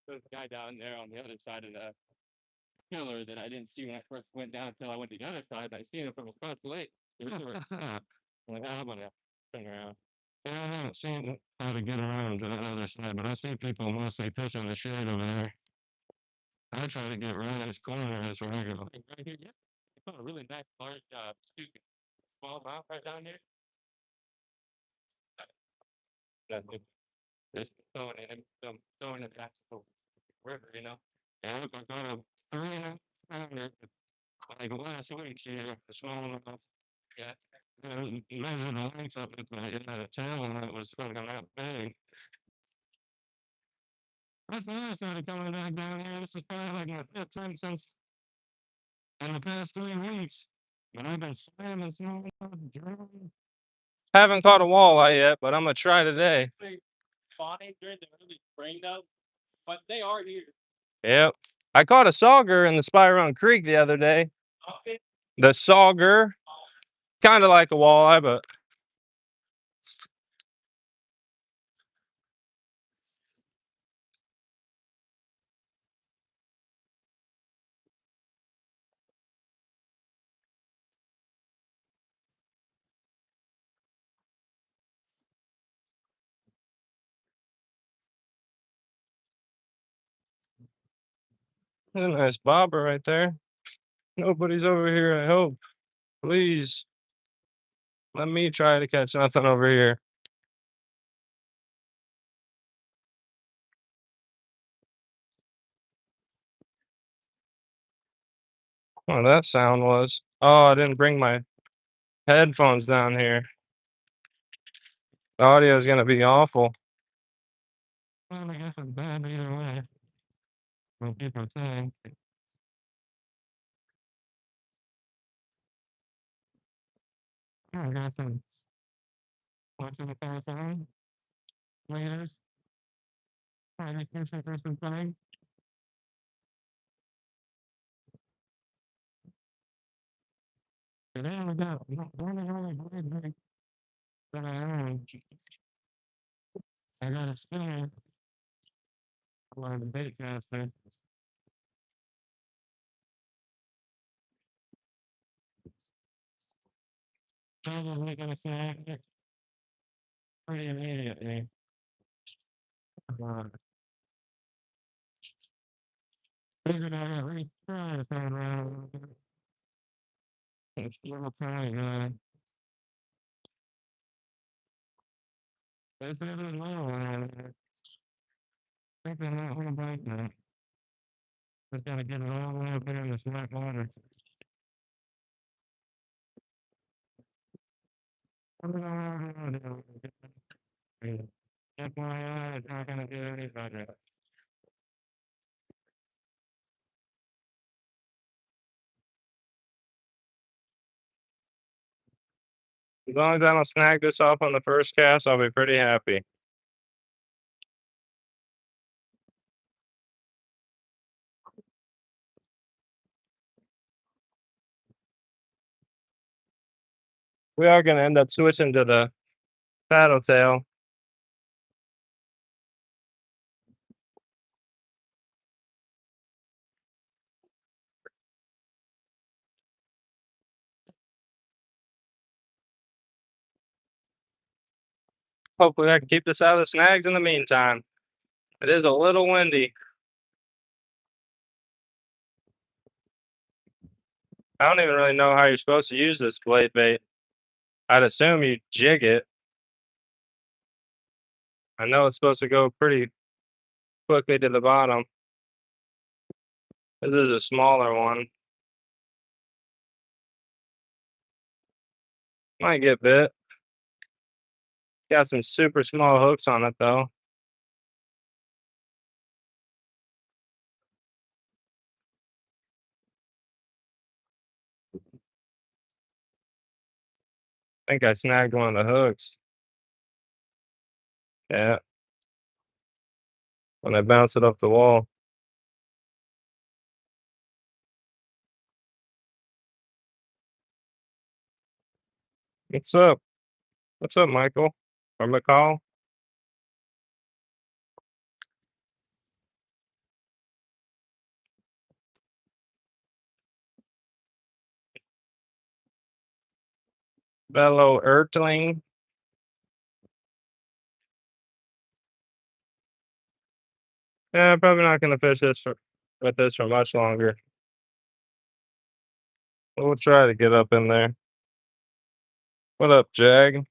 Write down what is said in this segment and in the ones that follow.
There's a guy down there on the other side of the pillar that I didn't see when I first went down until I went to the other side. I seen him from across the lake. I'm like, I'm gonna turn around. Yeah, I haven't seen how to get around to that other side, but I see people mostly pushing the shade over there. I try to get right as corner as regular. Right here, yeah. I found a really nice large smallmouth right down there. Just throwing it, throwing it back to the river, you know. Yeah, I got a 3.5 pounder like last week here, a smallmouth. Yeah. Measured the length of it, but it had a tail and it was fucking that big. That's when I started coming back down here. This is probably like my fifth time since in the past 3 weeks. But I've been slamming smallmouth, drawing. Haven't caught a walleye yet, but I'm gonna try today. Spawning during the early spring though, but they are here. Yep. I caught a sauger in the Spiron Creek the other day. Okay. The sauger, kind of like a walleye, but a nice bobber right there. Nobody's over here, I hope. Please, let me try to catch nothing over here. Oh, that sound was. Oh, I didn't bring my headphones down here. The audio is gonna be awful. Well, I guess it's bad either way. What people say. I got some. What's in the past on? Laters. Trying to catch up with some thing. Today we got one and only blade that I own. I got a spinner. One of the bait caster. Probably gonna snag it pretty immediately. Figured I'd at least try to turn around. It's a little tiny guy. There's a little low on it. I think they're not gonna bite that. Just gotta get it all the way up there in the smart water. FYI, it's not gonna do any better. As long as I don't snag this off on the first cast, I'll be pretty happy. We are gonna end up switching to the paddle tail. Hopefully I can keep this out of the snags in the meantime. It is a little windy. I don't even really know how you're supposed to use this blade bait. I'd assume you jig it. I know it's supposed to go pretty quickly to the bottom. This is a smaller one. Might get bit. Got some super small hooks on it though. I think I snagged one of the hooks. Yeah, when I bounced it off the wall. What's up? What's up, Michael? Or McCall? Bello Ertling? Yeah, I'm probably not gonna fish this for with this for much longer. We'll try to get up in there. What up, Jag?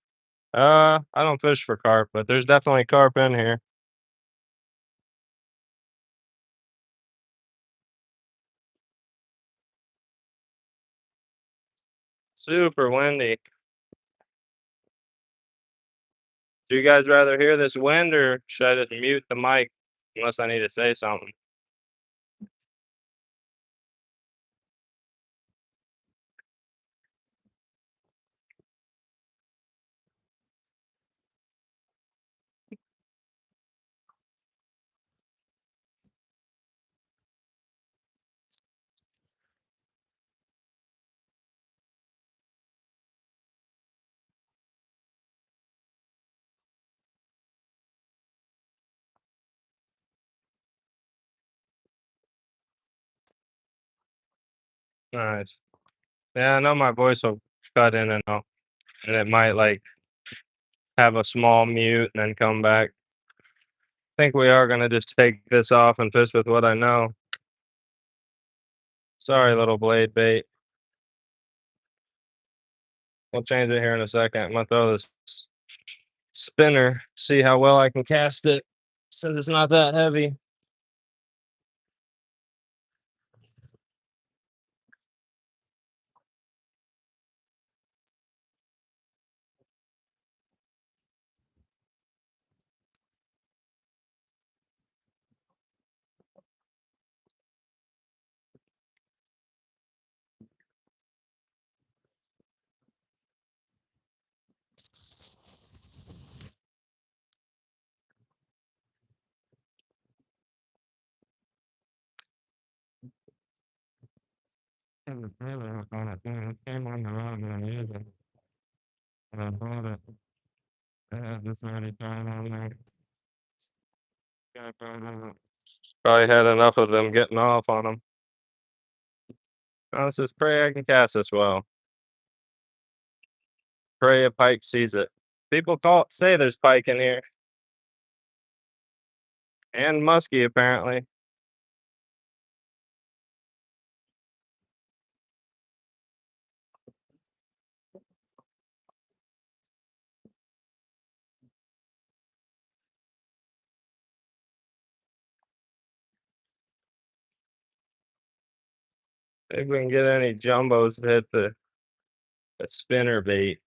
I don't fish for carp, but there's definitely carp in here. Super windy. Do you guys rather hear this wind or should I just mute the mic unless I need to say something? Nice. Yeah, I know my voice will cut in and out, and it might like have a small mute and then come back. I think we are gonna just take this off and fish with what I know. Sorry, little blade bait. We'll change it here in a second. I'm gonna throw this spinner, see how well I can cast it since it's not that heavy. Came on the road and I used it. And I bought it. I had this many times on there. Probably had enough of them getting off on them. Oh, this is pray I can cast this well. Pray a pike sees it. People say there's pike in here. And muskie, apparently. If we can get any jumbos to hit the spinner bait.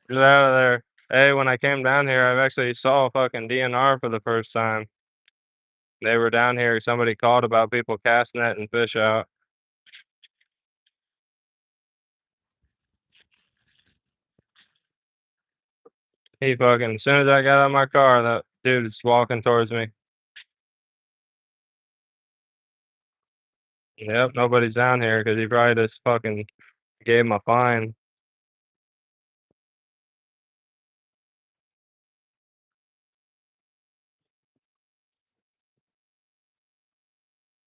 Get out of there. Hey, when I came down here, I actually saw a fucking DNR for the first time. They were down here. Somebody called about people casting it and fish out. He fucking, as soon as I got out of my car, that dude was walking towards me. Yep, nobody's down here because he probably just fucking gave him a fine.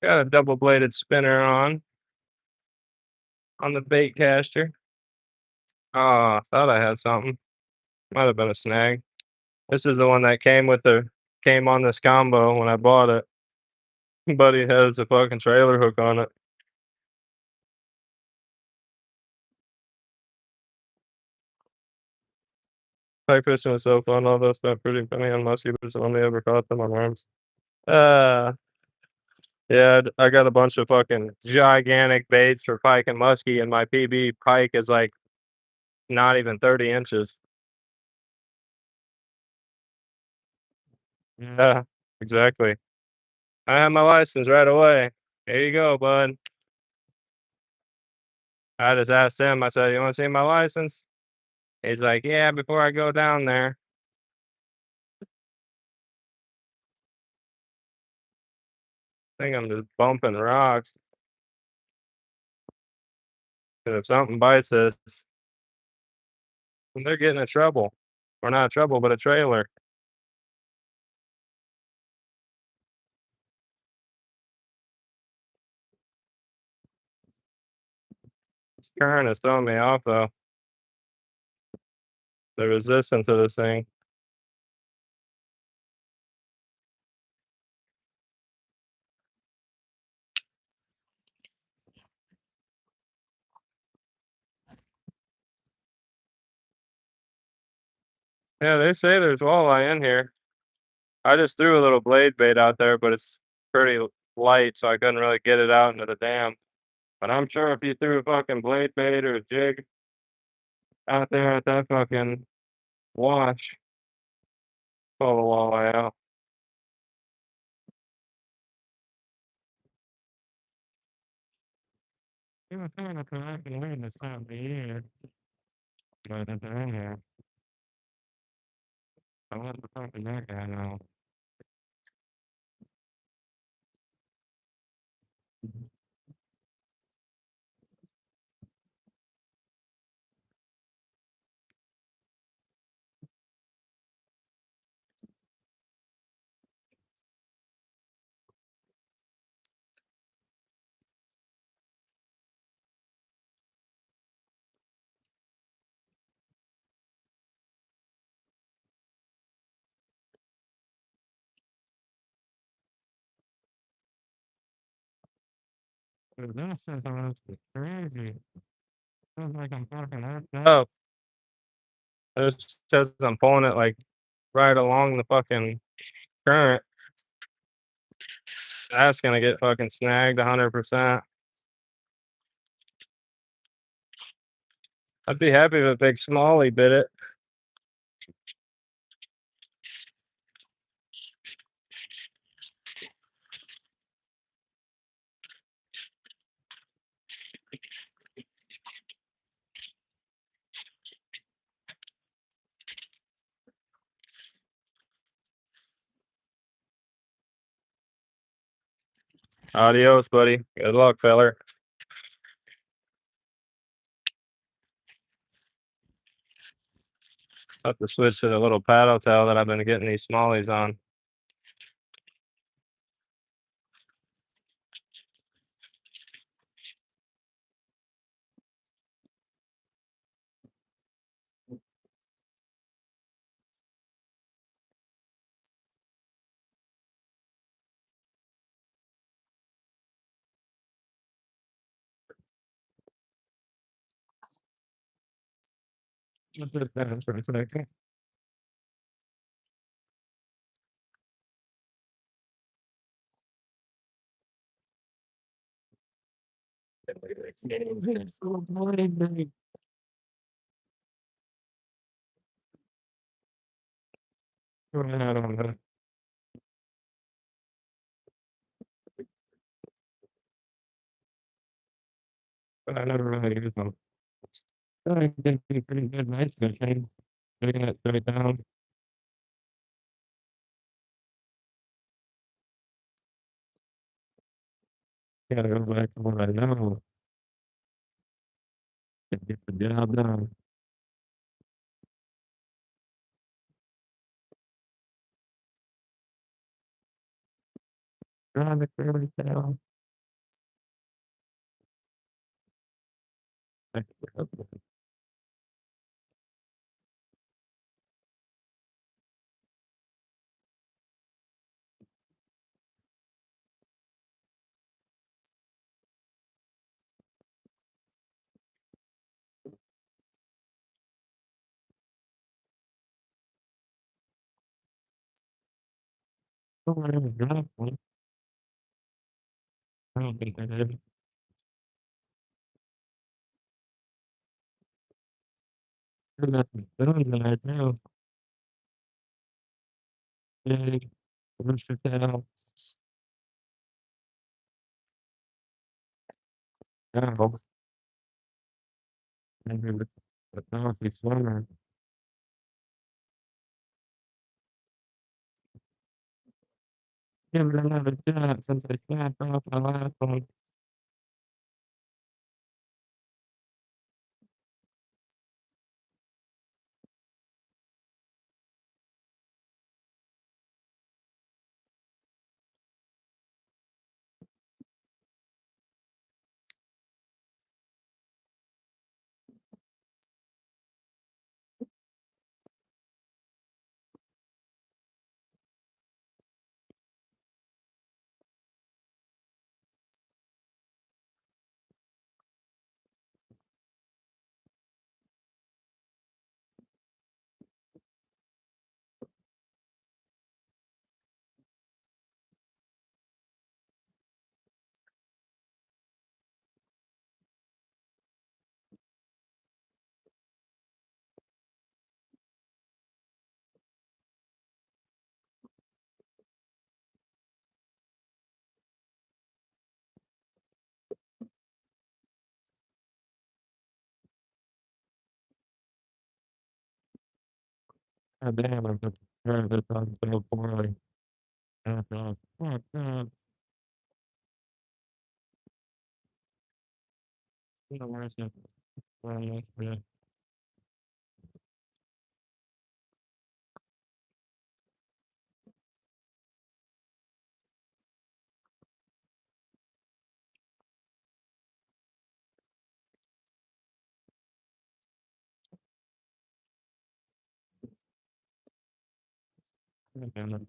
Got a double bladed spinner on the bait caster. Oh, I thought I had something. Might have been a snag. This is the one that came on this combo when I bought it. Buddy has a fucking trailer hook on it. Pike fishing was so fun, although spent pretty penny on muskie, but it's only ever caught them on worms. Uh, yeah, I got a bunch of fucking gigantic baits for pike and muskie, and my PB pike is like not even 30 inches. Yeah, exactly. I have my license right away. Here you go, bud. I just asked him, I said, "You want to see my license?" He's like, "Yeah, before I go down there." I think I'm just bumping rocks. 'Cause if something bites us, they're getting in trouble. Or not trouble, but a trailer. This current is throwing me off, though. The resistance of this thing. Yeah, they say there's walleye in here. I just threw a little blade bait out there, but it's pretty light, so I couldn't really get it out into the dam. But I'm sure if you threw a fucking blade bait or a jig out there at that fucking wash, pull the walleye out. You were saying that I can win this time of the year, but it's in here. I want to talk to that guy now. Dude, this is crazy. Feels like I'm fucking up. Oh, it says I'm pulling it like right along the fucking current. That's gonna get fucking snagged 100%. I'd be happy if a big smallie bit it. Adios, buddy. Good luck, feller. Have to switch to the little paddle tail that I've been getting these smallies on. Put it down for a second. It's so boring. I don't know. But I never really use them. I think be pretty good nice fishing. Taking it straight down. Gotta go back to what I know to get the job done. Drive it fairly down. I don't think I did. There's nothing doing that now. Big rooster tail. Owl. Maybe with the coffee swimmer. Give it another shot since I snapped off my last one. God damn, I'm just trying to talk so poorly. Fuck that. You know, where's the where's the God damn it.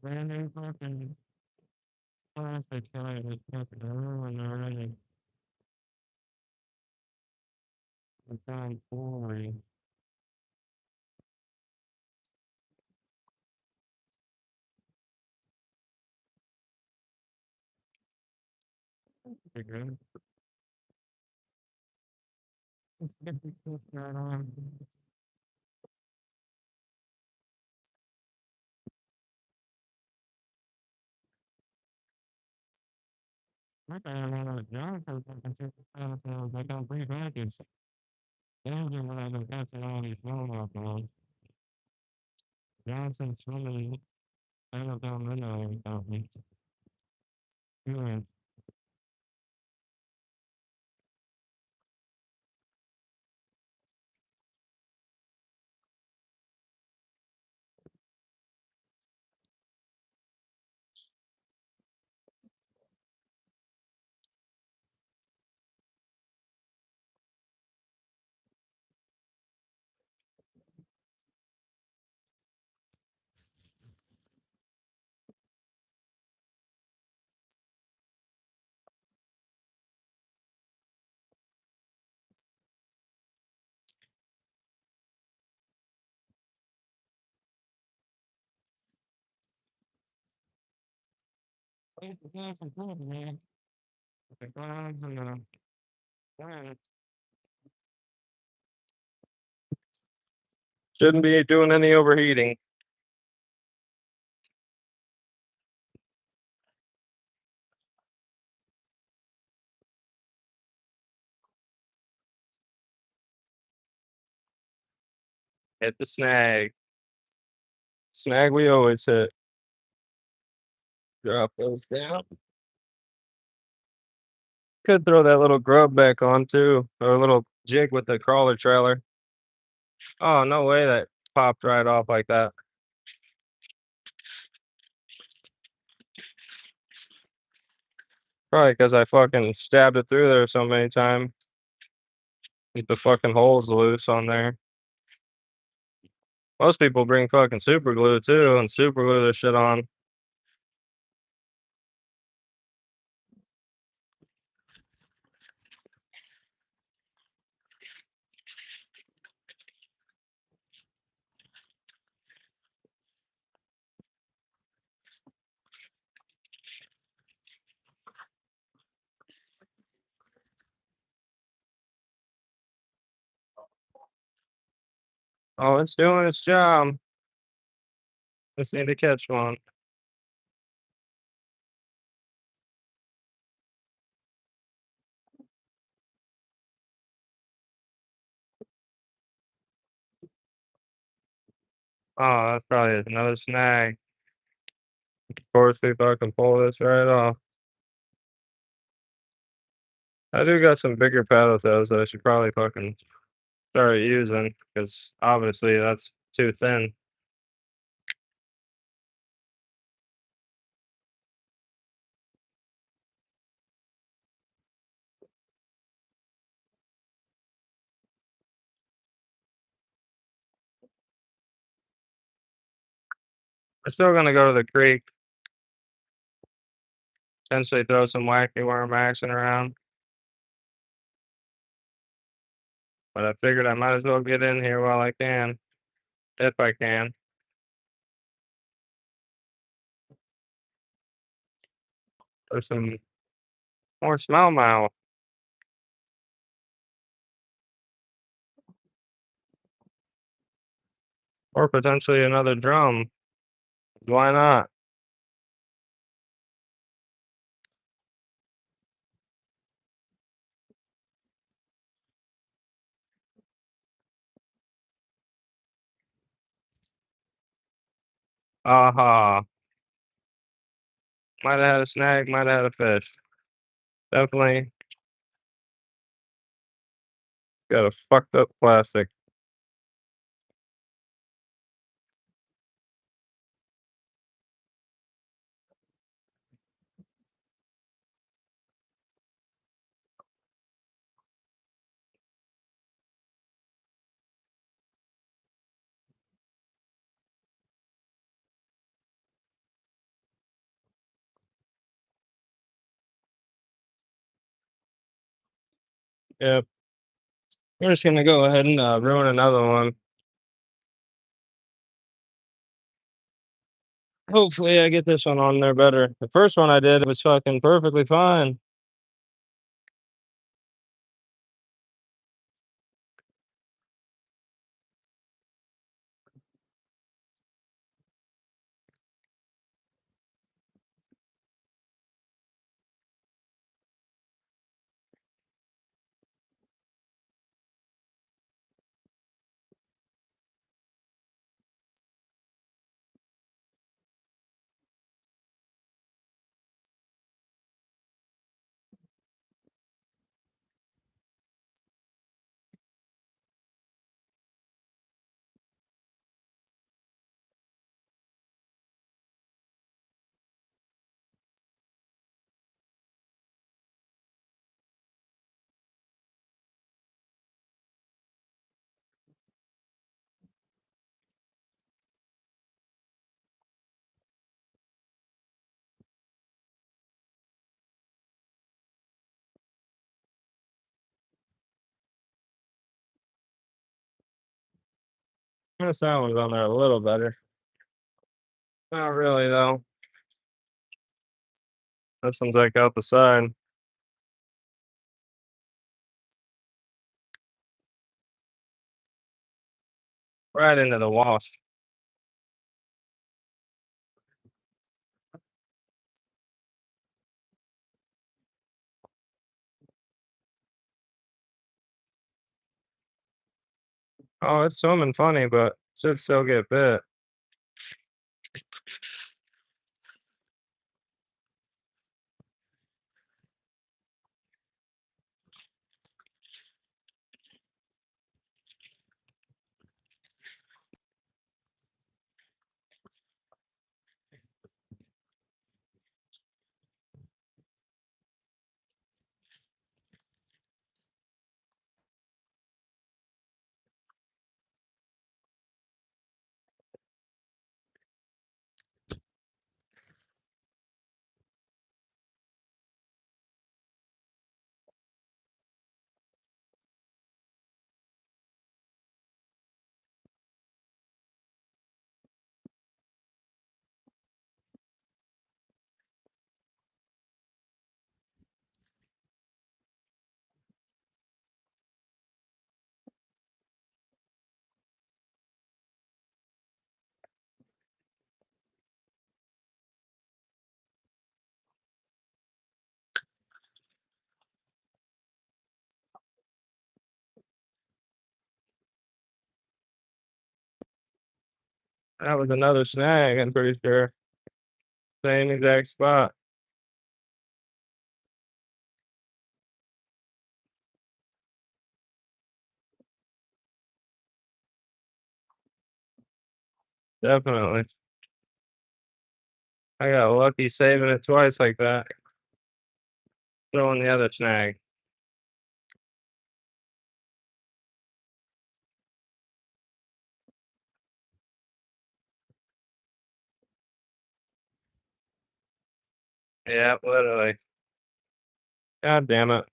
Brand new fucking plastic tire is fucking ruined already. I'm trying poorly. Pretty good. Let's get this shit right on. I thought I ran out of jobs for fucking $50,000. I got prepackaged. Those are what I've been catching all these smallmouth on. Johnson Swimming, Alabama Mineral Company. Good. Thanks for getting some food, man. The clouds and the planet. Shouldn't be doing any overheating. Hit the snag. Snag we always hit. Drop those down. Could throw that little grub back on too, or a little jig with the crawler trailer. Oh, no way that popped right off like that. Probably because I fucking stabbed it through there so many times. Get the fucking holes loose on there. Most people bring fucking super glue too and super glue their shit on. Oh, it's doing its job. Just need to catch one. Oh, that's probably another snag. Of course, we fucking pull this right off. I do got some bigger paddle tails that I should probably fucking start using because obviously that's too thin. We're still gonna go to the creek, potentially throw some wacky worm action around. But I figured I might as well get in here while I can, if I can. There's some more smallmouth, or potentially another drum. Why not? Aha. Might have had a snag, might have had a fish. Definitely got a fucked up plastic. Yep. We're just gonna go ahead and ruin another one. Hopefully, I get this one on there better. The first one I did, it was fucking perfectly fine. This that one's on there a little better. Not really though. This one's like out the side, right into the wash. Oh, it's swimming funny, but should still get bit. That was another snag, I'm pretty sure. Same exact spot. Definitely. I got lucky saving it twice like that. Throwing the other snag. Yeah, literally. God damn it.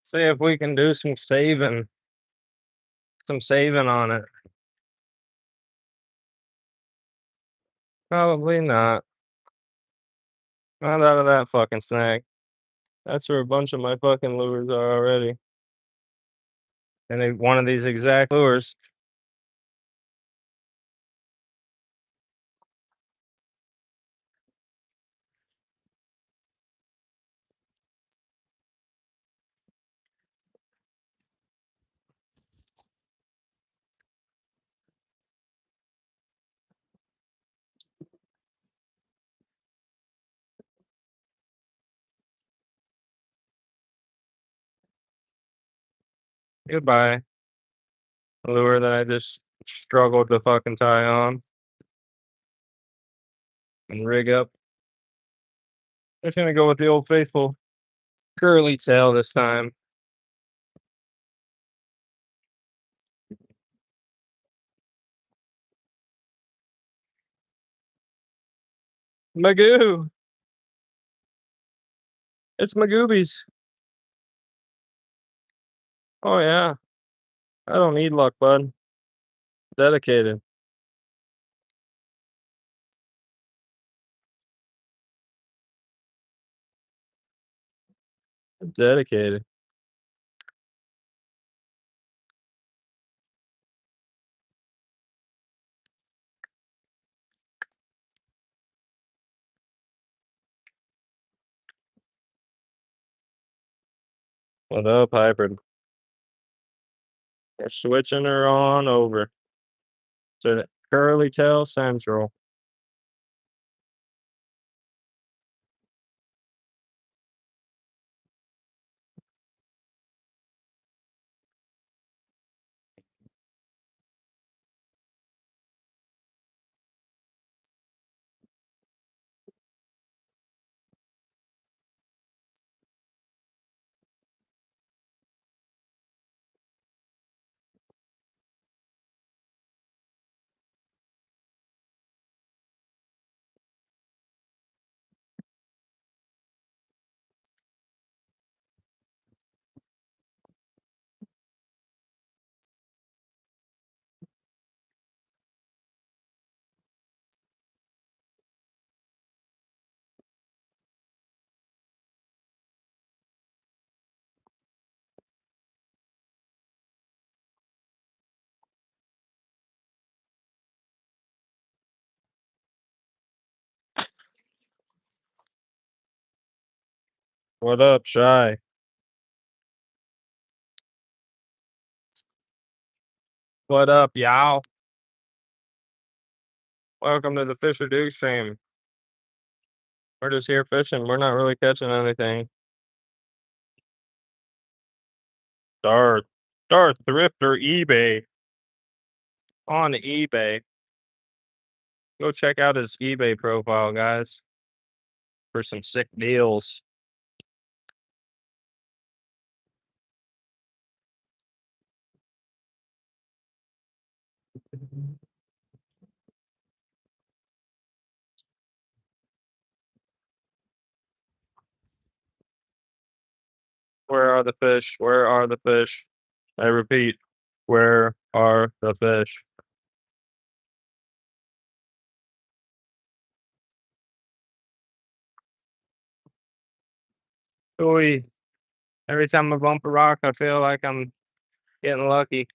See if we can do some saving. Some saving on it. Probably not. Not out of that fucking snag. That's where a bunch of my fucking lures are already. And they one of these exact lures. Goodbye. A lure that I just struggled to fucking tie on and rig up. I'm just gonna go with the old faithful curly tail this time. Magoo! It's Magoobies. Oh yeah. I don't need luck, bud. Dedicated. Dedicated. What up, hybrid? We're switching her on over to the curly tail central. What up, Shy? What up, y'all? Welcome to the Fisher Duke stream. We're just here fishing. We're not really catching anything. Darth. Darth Thrifter eBay. On eBay. Go check out his eBay profile, guys, for some sick deals. Where are the fish? Where are the fish? I repeat, where are the fish? Ooh, every time I bump a rock, I feel like I'm getting lucky.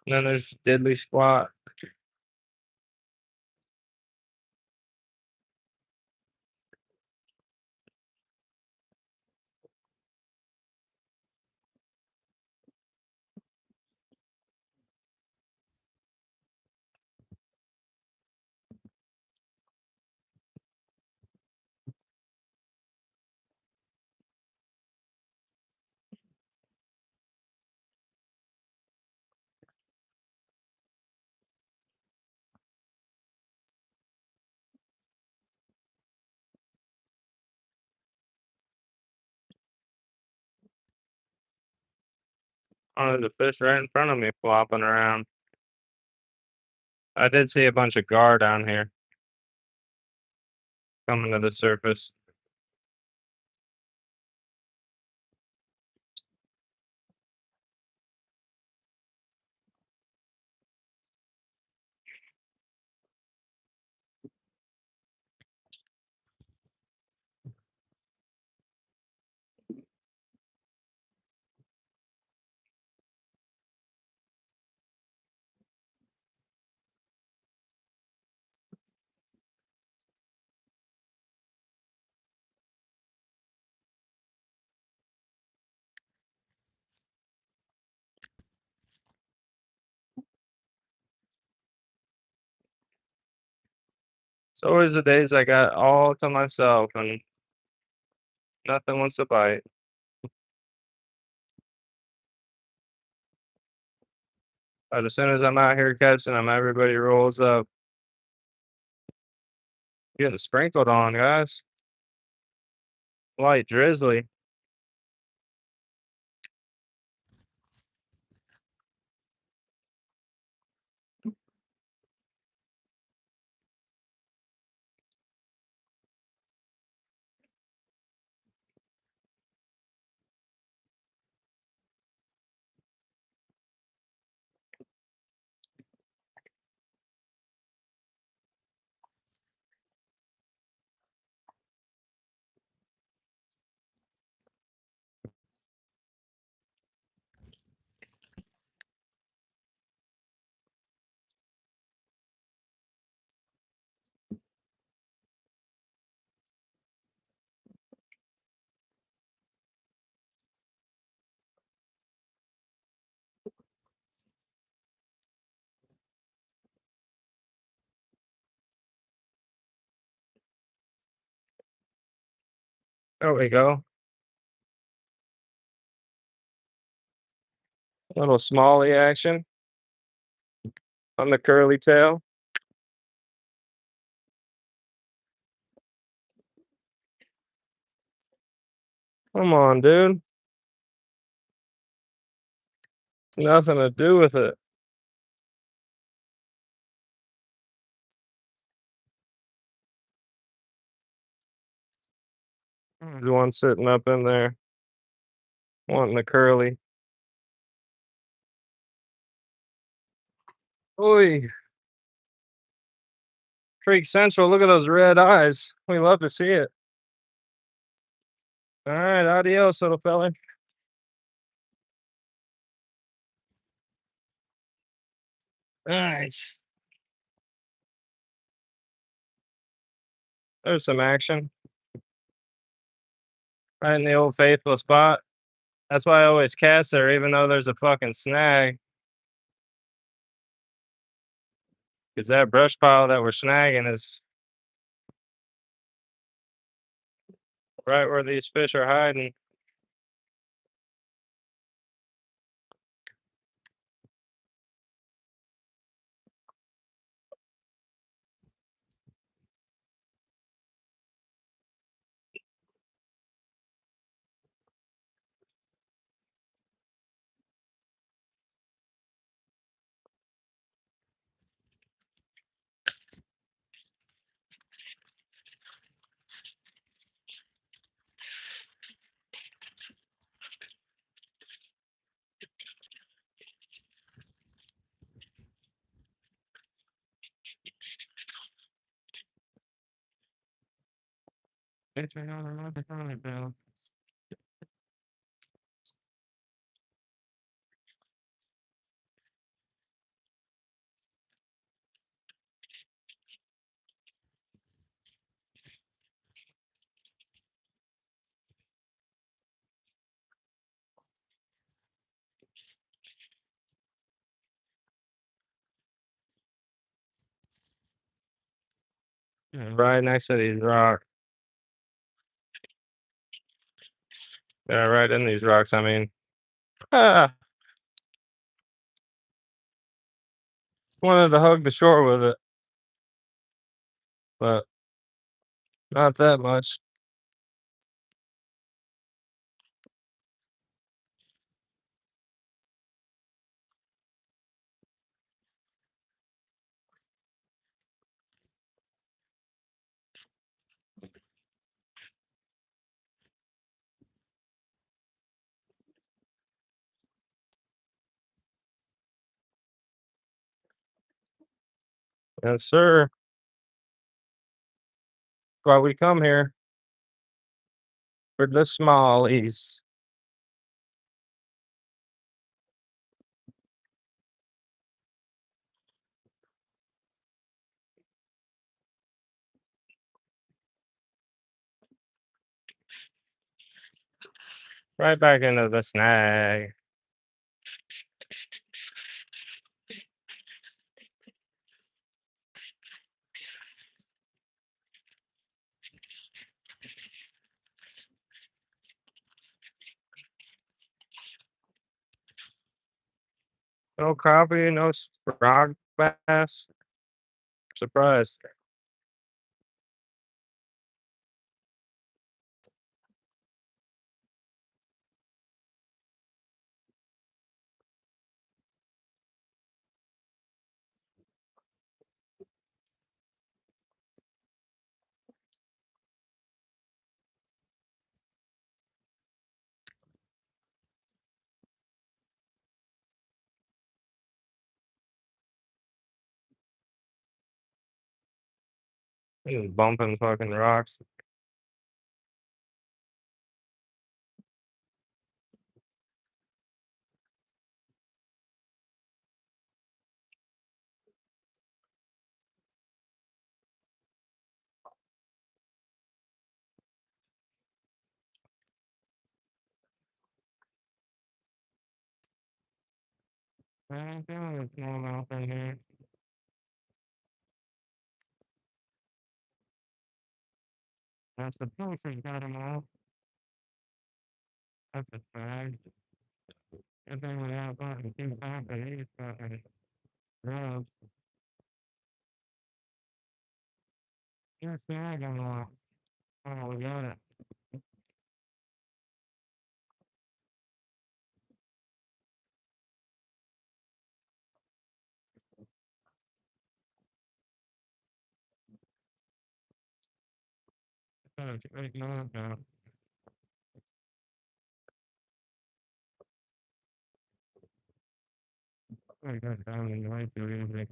And then there's Diddley Squat. Oh, there's a fish right in front of me flopping around. I did see a bunch of gar down here coming to the surface. It's always the days I got all to myself and nothing wants to bite. But as soon as I'm out here catching them, everybody rolls up. Getting sprinkled on, guys. Light drizzly. There we go. Little smalley action on the curly tail. Come on, dude. Nothing to do with it. There's one sitting up in there wanting the curly. Oi, Creek Central, look at those red eyes. We love to see it. All right, adios, little fella. Nice. There's some action right in the old faithful spot. That's why I always cast there, even though there's a fucking snag. Because that brush pile that we're snagging is right where these fish are hiding. Right next to these rocks. Yeah, right in these rocks. I mean, ah, wanted to hug the shore with it, but not that much. Yes, sir. That's why we come here for the smallies. Right back into the snag. No crappie, no rock bass. Surprised. He was bumping fucking rocks. I'm feeling a smallmouth in here. That's the pusher's got him off. That's a fag. Good thing we have fucking two popping. He's fucking drugs. Yes, I got him off. Oh, we got it. That's a great knockout. I got down in the way too easy.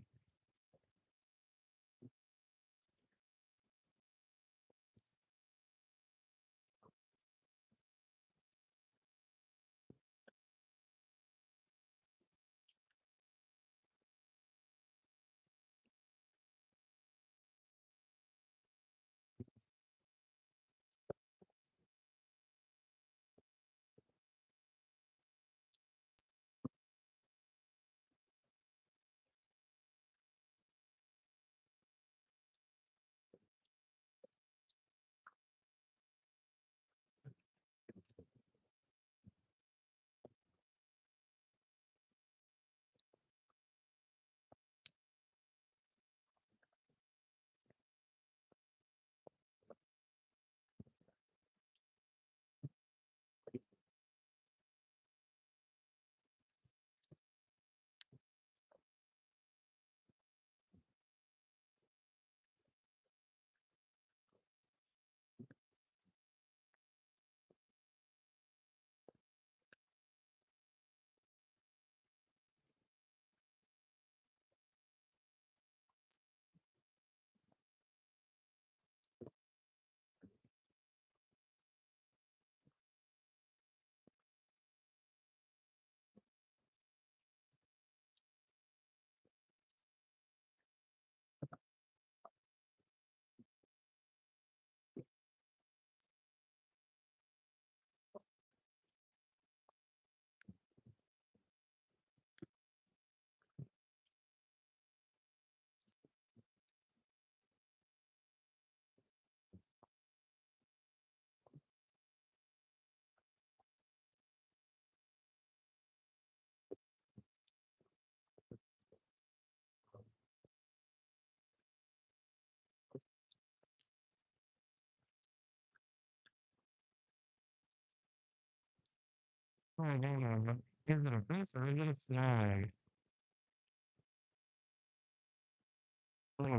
I don't know, but is it a fish or is it a snag?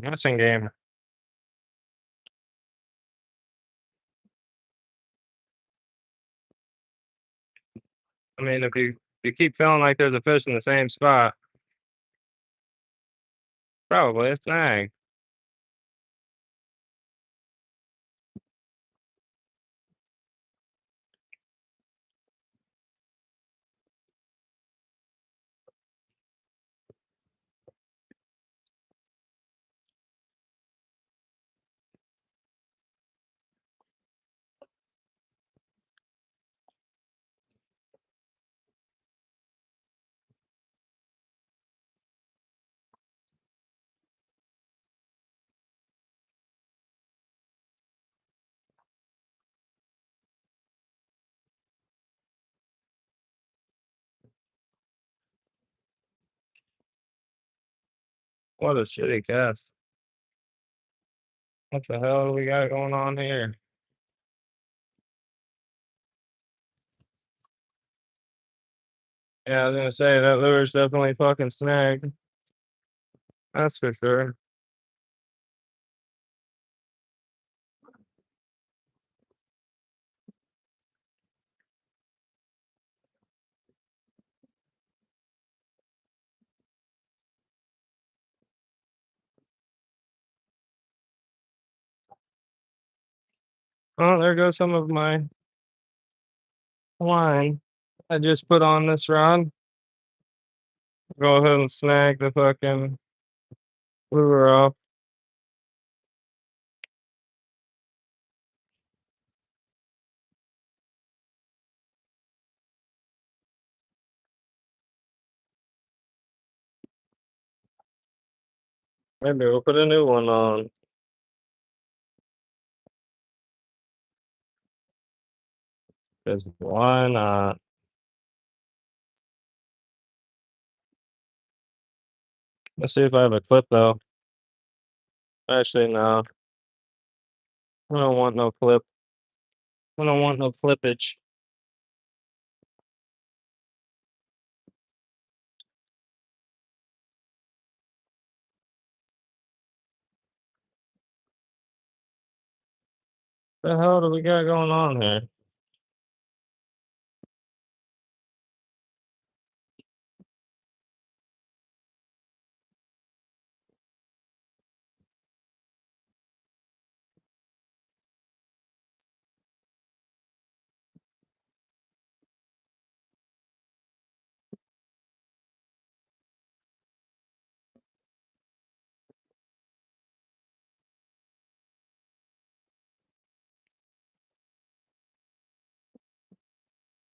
Guessing game. I mean, if you keep feeling like there's a fish in the same spot, probably a snag. What a shitty cast. What the hell do we got going on here? Yeah, I was gonna say that lure's definitely fucking snagged. That's for sure. Oh, there goes some of my line I just put on this rod. Go ahead and snag the fucking lure off. Maybe we'll put a new one on. Because why not? Let's see if I have a clip though. Actually, no. I don't want no clip. I don't want no clippage. The hell do we got going on here?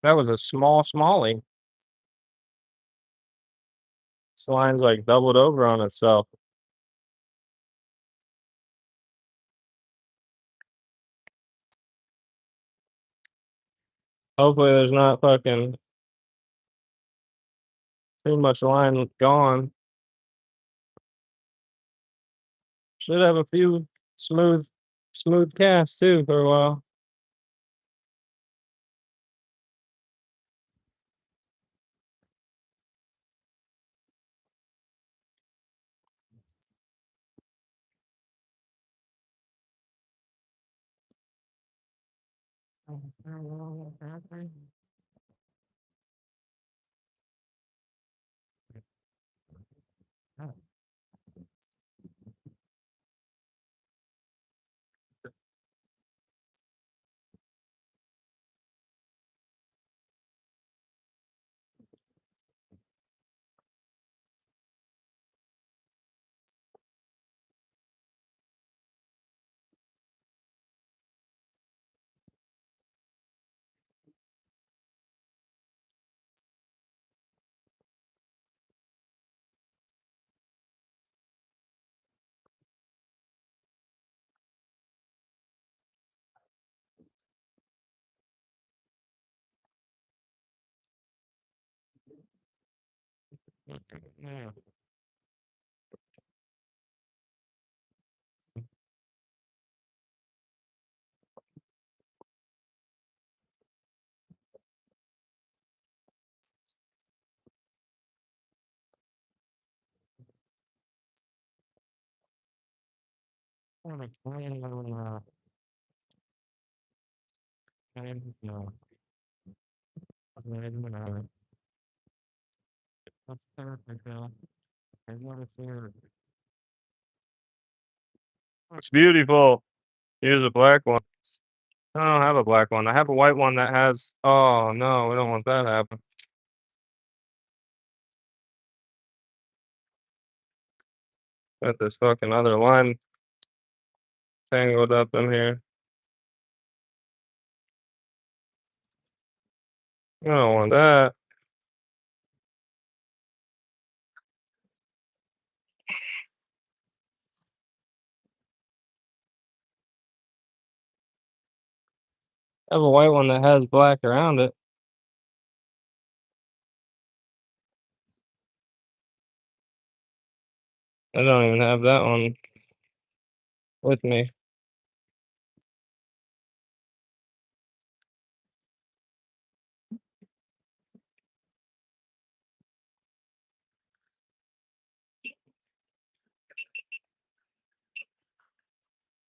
That was a smallie. This line's like doubled over on itself. Hopefully there's not fucking too much line gone. Should have a few smooth casts too for a while. Yeah. It's beautiful. Here's a black one. I don't have a black one. I have a white one that has. Oh no, we don't want that to happen. Got this fucking other line tangled up in here. I don't want that. I have a white one that has black around it. I don't even have that one with me.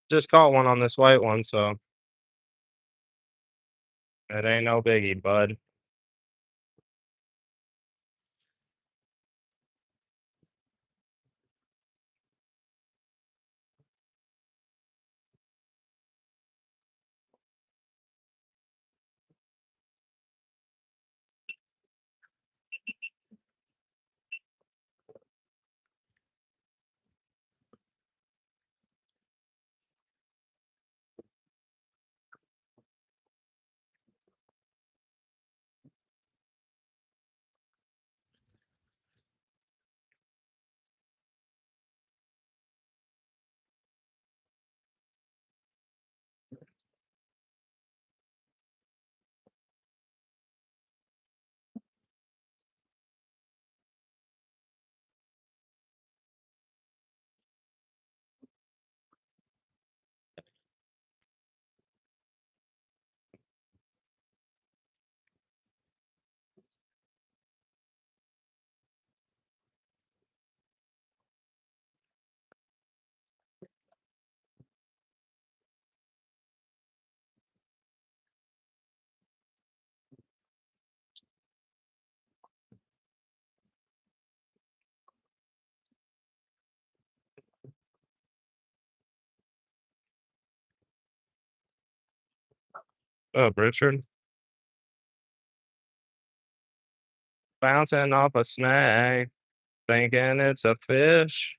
Just caught one on this white one, so it ain't no biggie, bud. Oh, Richard. Bouncing off a snag, thinking it's a fish.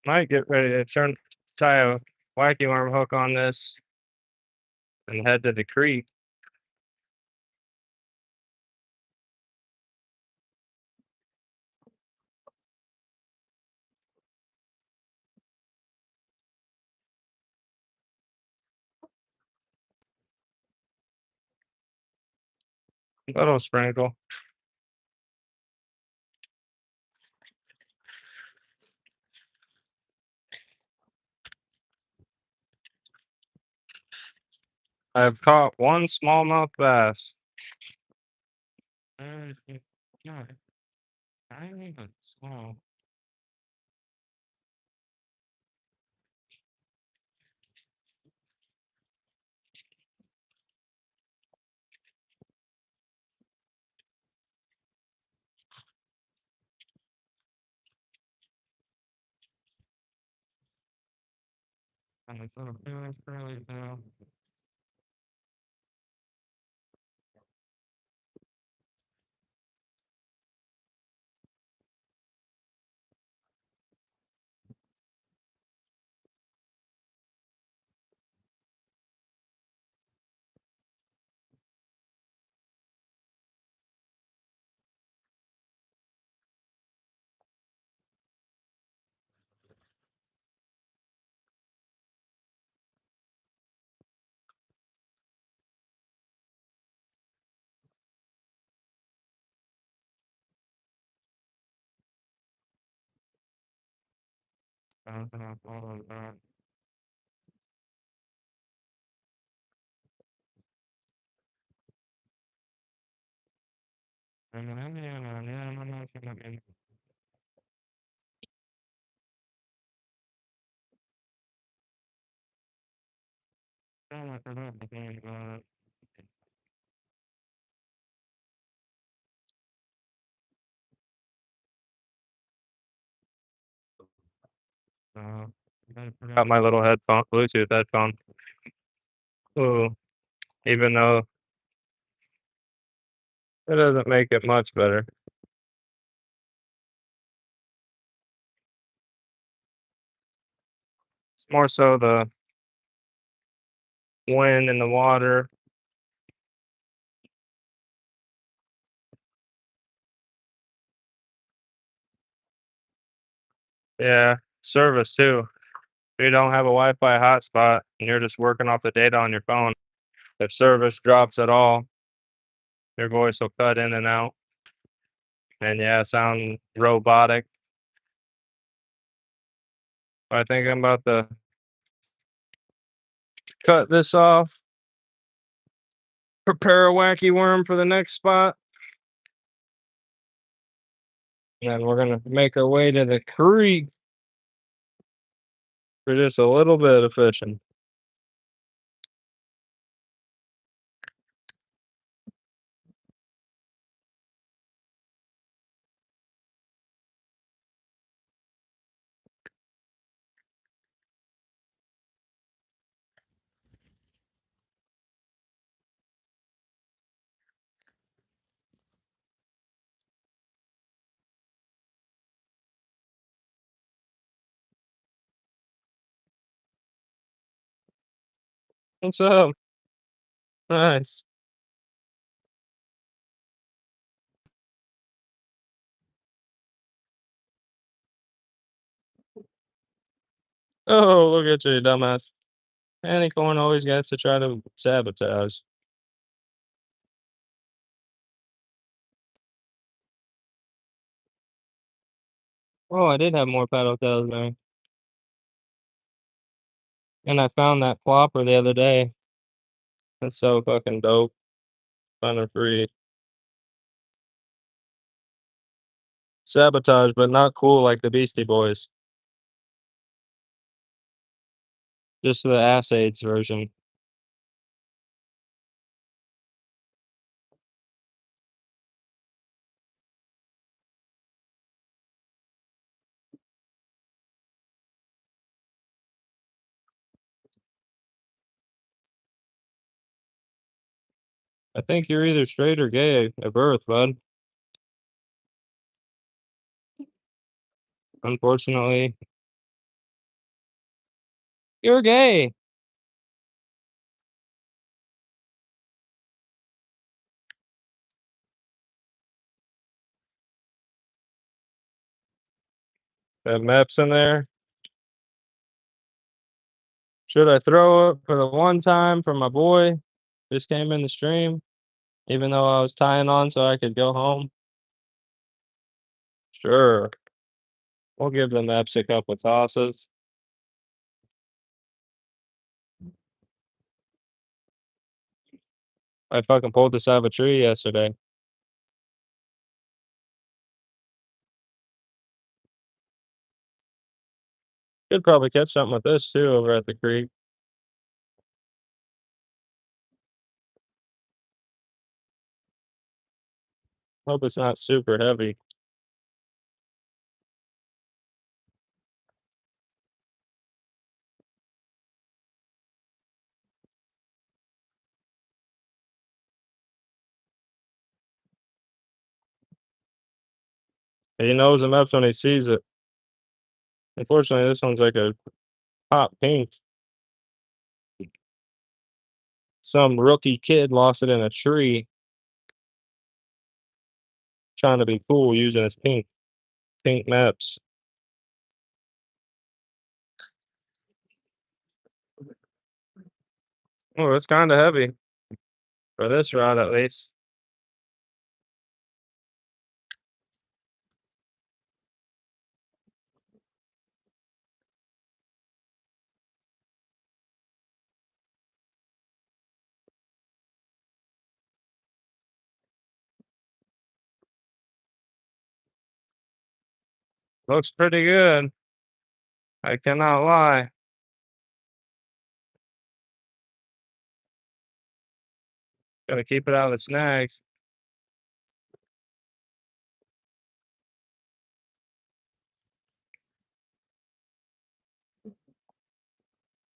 Might get ready to tie a wacky worm hook on this and head to the creek. Little sprinkle. I've caught one smallmouth bass. Yeah, tiny but small. And it's sort of fairly now. bouncing off all of that. And then I'm not gonna be so much of that because I forgot my little headphone, Bluetooth headphone. Ooh, even though it doesn't make it much better. It's more so the wind and the water. Yeah, service too. If you don't have a Wi-Fi hotspot and you're just working off the data on your phone, if service drops at all, your voice will cut in and out. And yeah, sound robotic. I think I'm about to cut this off, prepare a wacky worm for the next spot, and then we're gonna make our way to the creek for just a little bit of fishing. What's up? Nice. Oh, look at you, dumbass. Any corn always gets to try to sabotage. Oh, I did have more paddle tails there. And I found that plopper the other day. That's so fucking dope. Fun and free. Sabotage, but not cool like the Beastie Boys. Just the Ass Aids version. I think you're either straight or gay at birth, bud. Unfortunately, you're gay. That map's in there. Should I throw it for the one time for my boy? Just came in the stream, even though I was tying on so I could go home. Sure. We'll give the maps a couple tosses. I fucking pulled this out of a tree yesterday. Could probably catch something with this too over at the creek. Hope it's not super heavy. He knows the maps when he sees it. Unfortunately, this one's like a hot pink. Some rookie kid lost it in a tree trying to be cool using his pink maps. Oh, it's kind of heavy for this rod at least. Looks pretty good. I cannot lie. Gotta keep it out of the snags.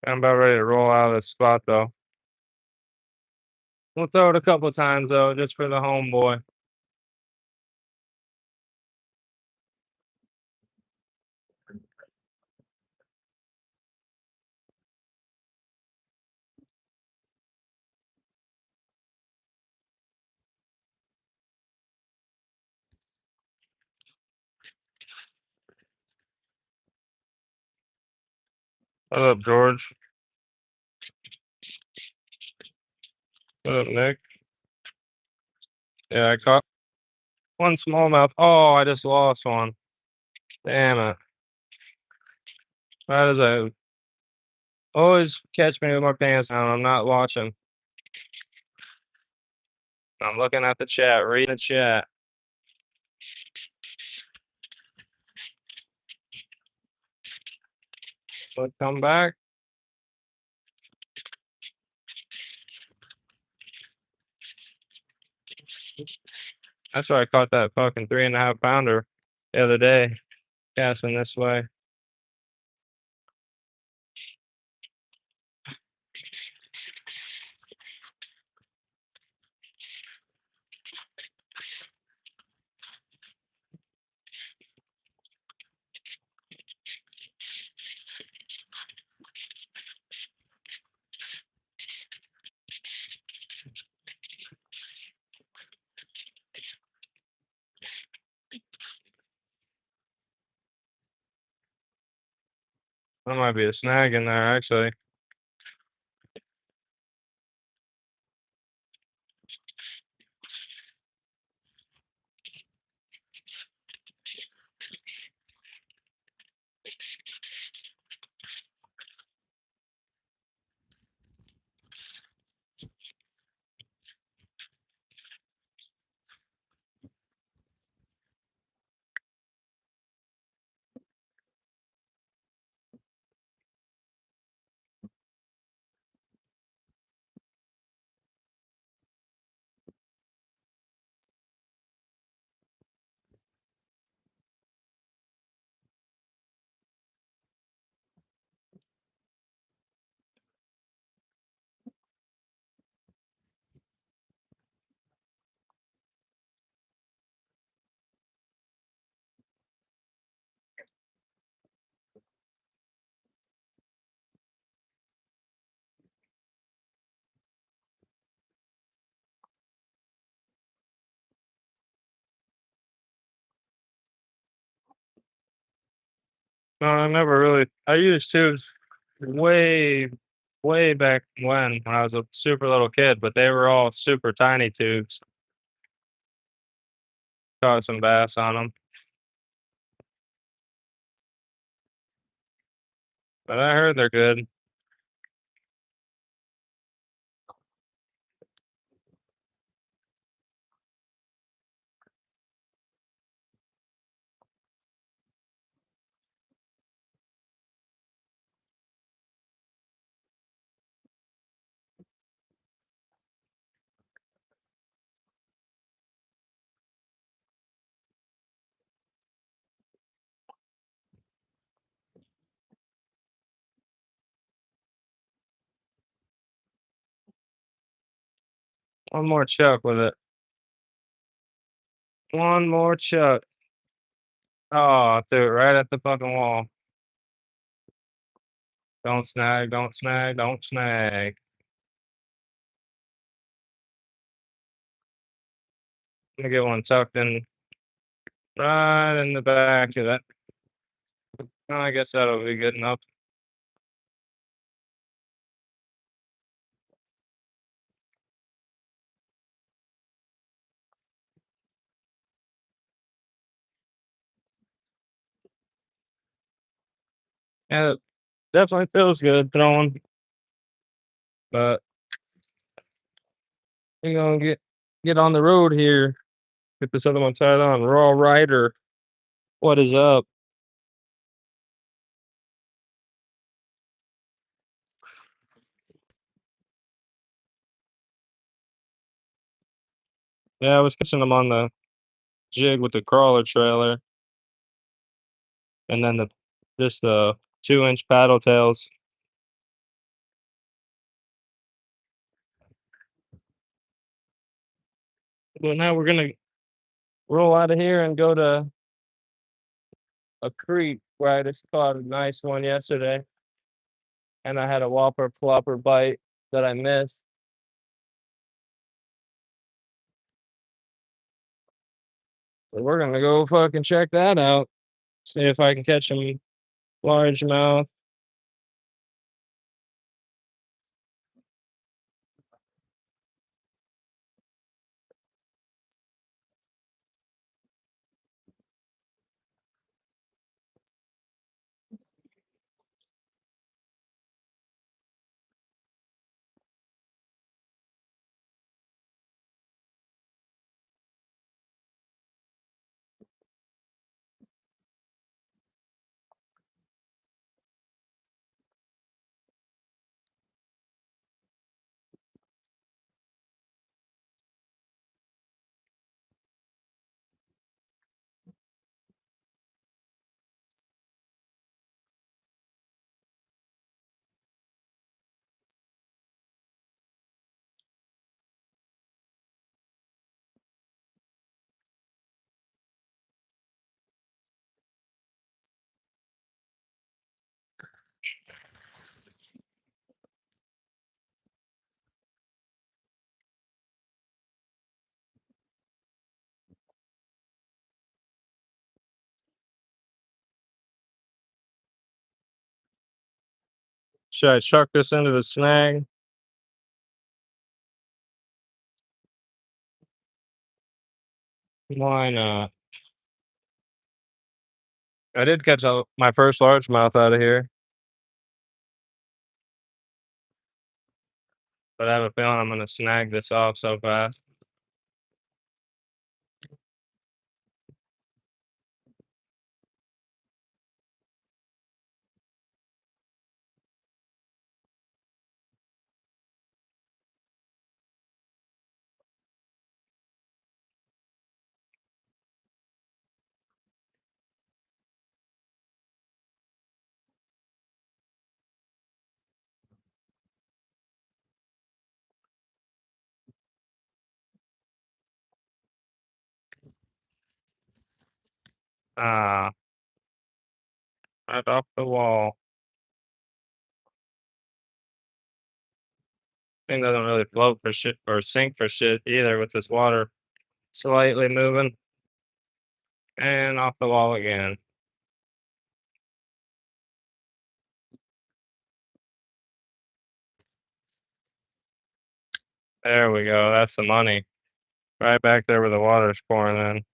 I'm about ready to roll out of this spot though. We'll throw it a couple times though, just for the homeboy. What up, George? What up, Nick? Yeah, I caught one smallmouth. Oh, I just lost one. Damn it. That is a always catch me with my pants down. I'm not watching. I'm looking at the chat, reading the chat. But come back. That's why I caught that fucking 3.5 pounder the other day, casting this way. That might be a snag in there, actually. No, I never really. I used tubes way, way back when I was a super little kid, but they were all super tiny tubes. Caught some bass on them, but I heard they're good. One more chuck with it. One more chuck. Oh, threw it right at the fucking wall. Don't snag, don't snag, don't snag. Let me get one tucked in right in the back of that. Oh, I guess that'll be good enough. Yeah, it definitely feels good throwing, but we're gonna get on the road here. Get this other one tied on. Raw Rider. What is up? Yeah, I was catching them on the jig with the crawler trailer, and then the 2-inch paddle tails. But now we're gonna roll out of here and go to a creek where I just caught a nice one yesterday, and I had a whopper flopper bite that I missed. So we're gonna go fucking check that out. See if I can catch some largemouth. Should I chuck this into the snag? Why not? I did catch my first largemouth out of here, but I have a feeling I'm gonna snag this off so fast. Ah, right off the wall. Thing doesn't really float for shit or sink for shit either with this water slightly moving. And off the wall again. There we go. That's the money. Right back there where the water's pouring in.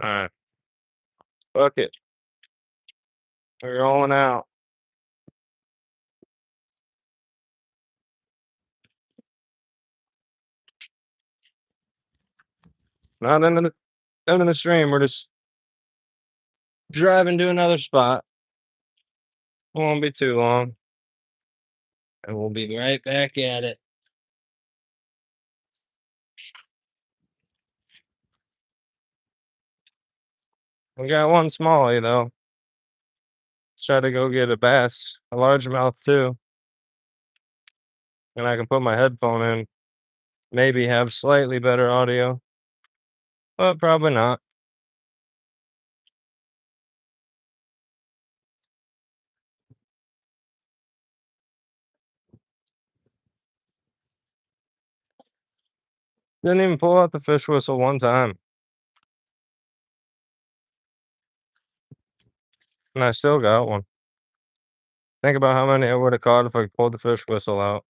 All right. Fuck it. We're rolling out. Not into the stream. We're just driving to another spot. It won't be too long. And we'll be right back at it. We got one smallie though. Let's try to go get a bass, a largemouth too. And I can put my headphone in. Maybe have slightly better audio. But probably not. Didn't even pull out the fish whistle one time. And I still got one. Think about how many I would have caught if I pulled the fish whistle out.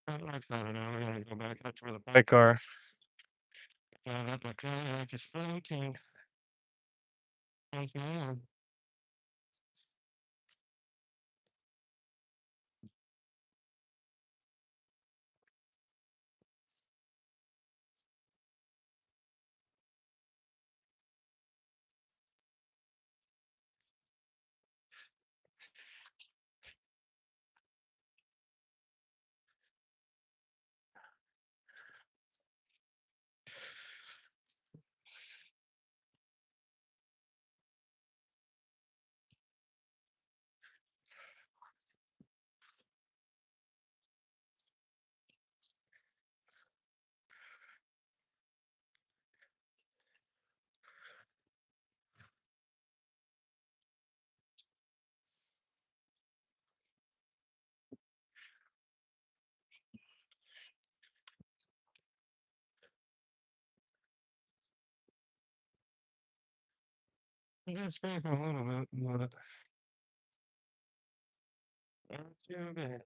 I like that. I'm gonna go back out to where the bike are. That my kayak is floating. Once more. That's great for a little bit, but not too bad.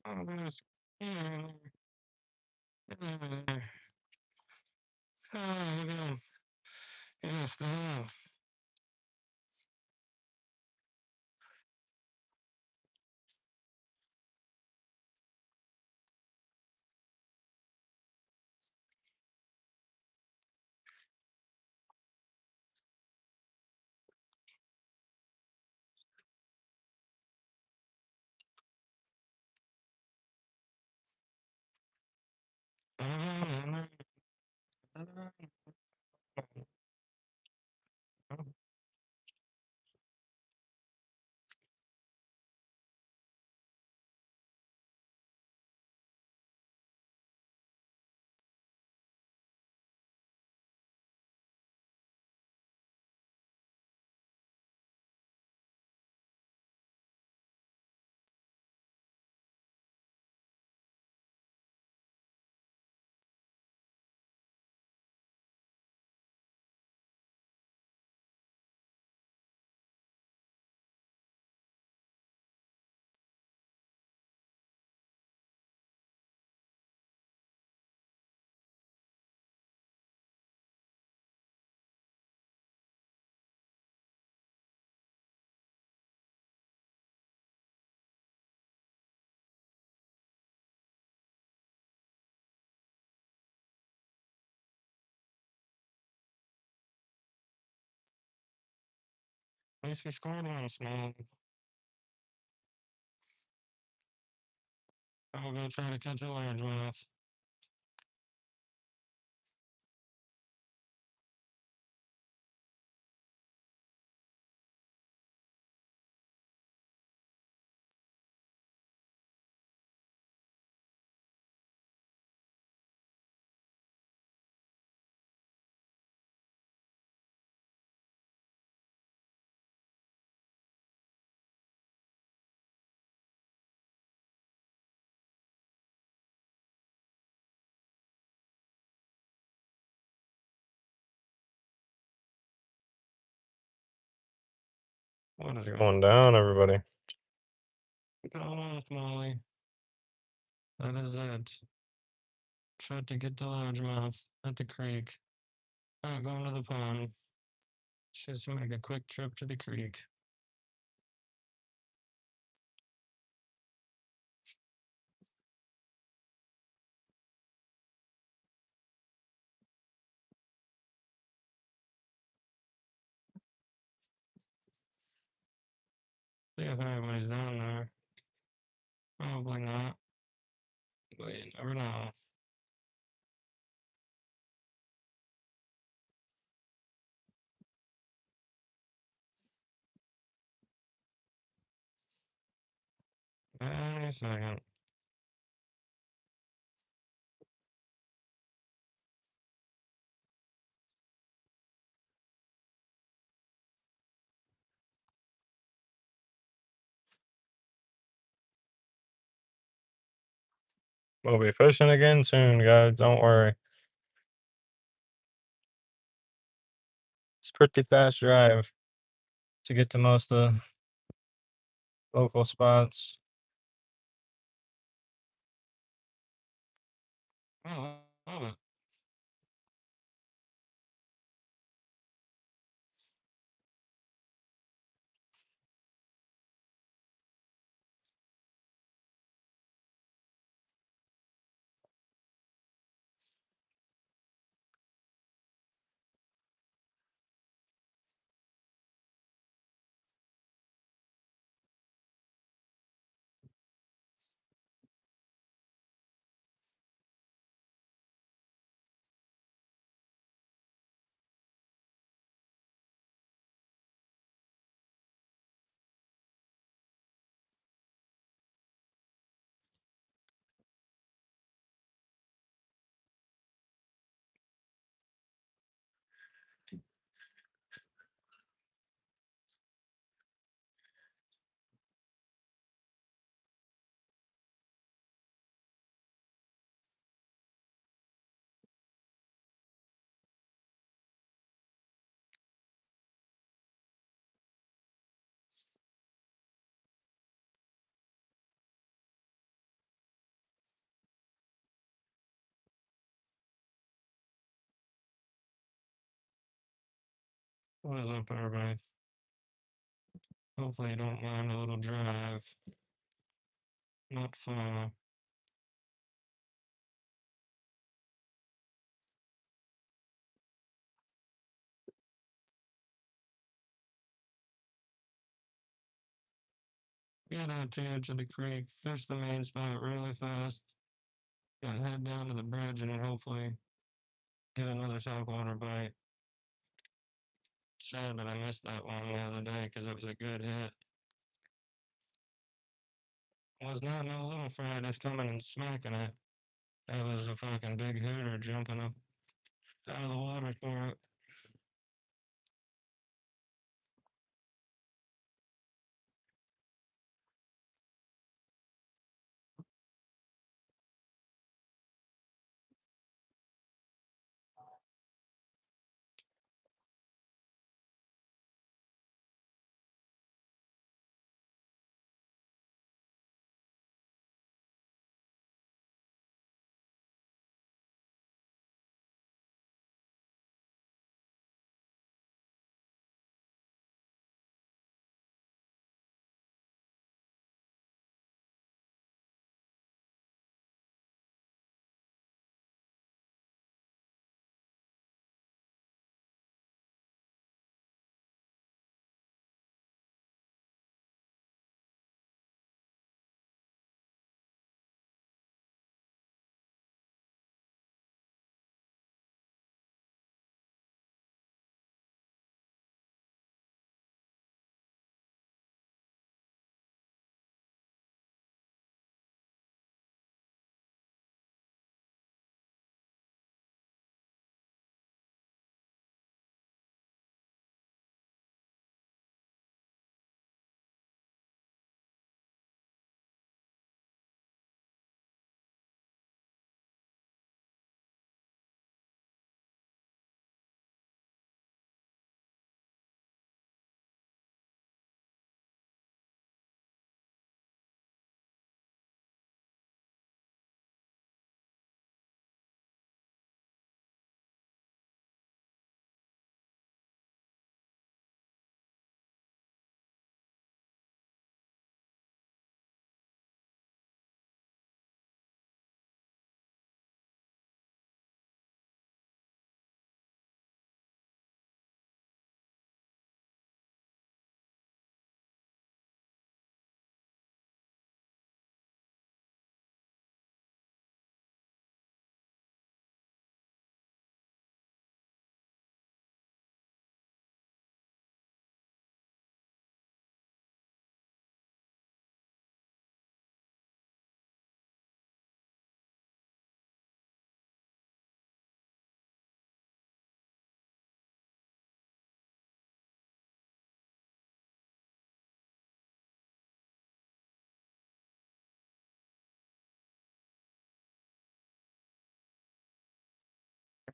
Oh, there's- Yes, at least we scored once, man. I'll go try to catch a largemouth. What is going down, everybody? Go off, Molly. That is it. Tried to get the largemouth at the creek. Not going to the pond. Just make a quick trip to the creek. See if anybody's down there. Probably not. But you never know. Any second. We'll be fishing again soon, guys. Don't worry. It's a pretty fast drive to get to most of the local spots. I love it. What is up, everybody? Hopefully you don't mind a little drive. Not far. Get out to the edge of the creek, fish the main spot really fast, and head down to the bridge and hopefully get another saltwater bite. Sad that I missed that one the other day because it was a good hit. Was not no little fry just coming and smacking it. That was a fucking big hooter jumping up out of the water for it.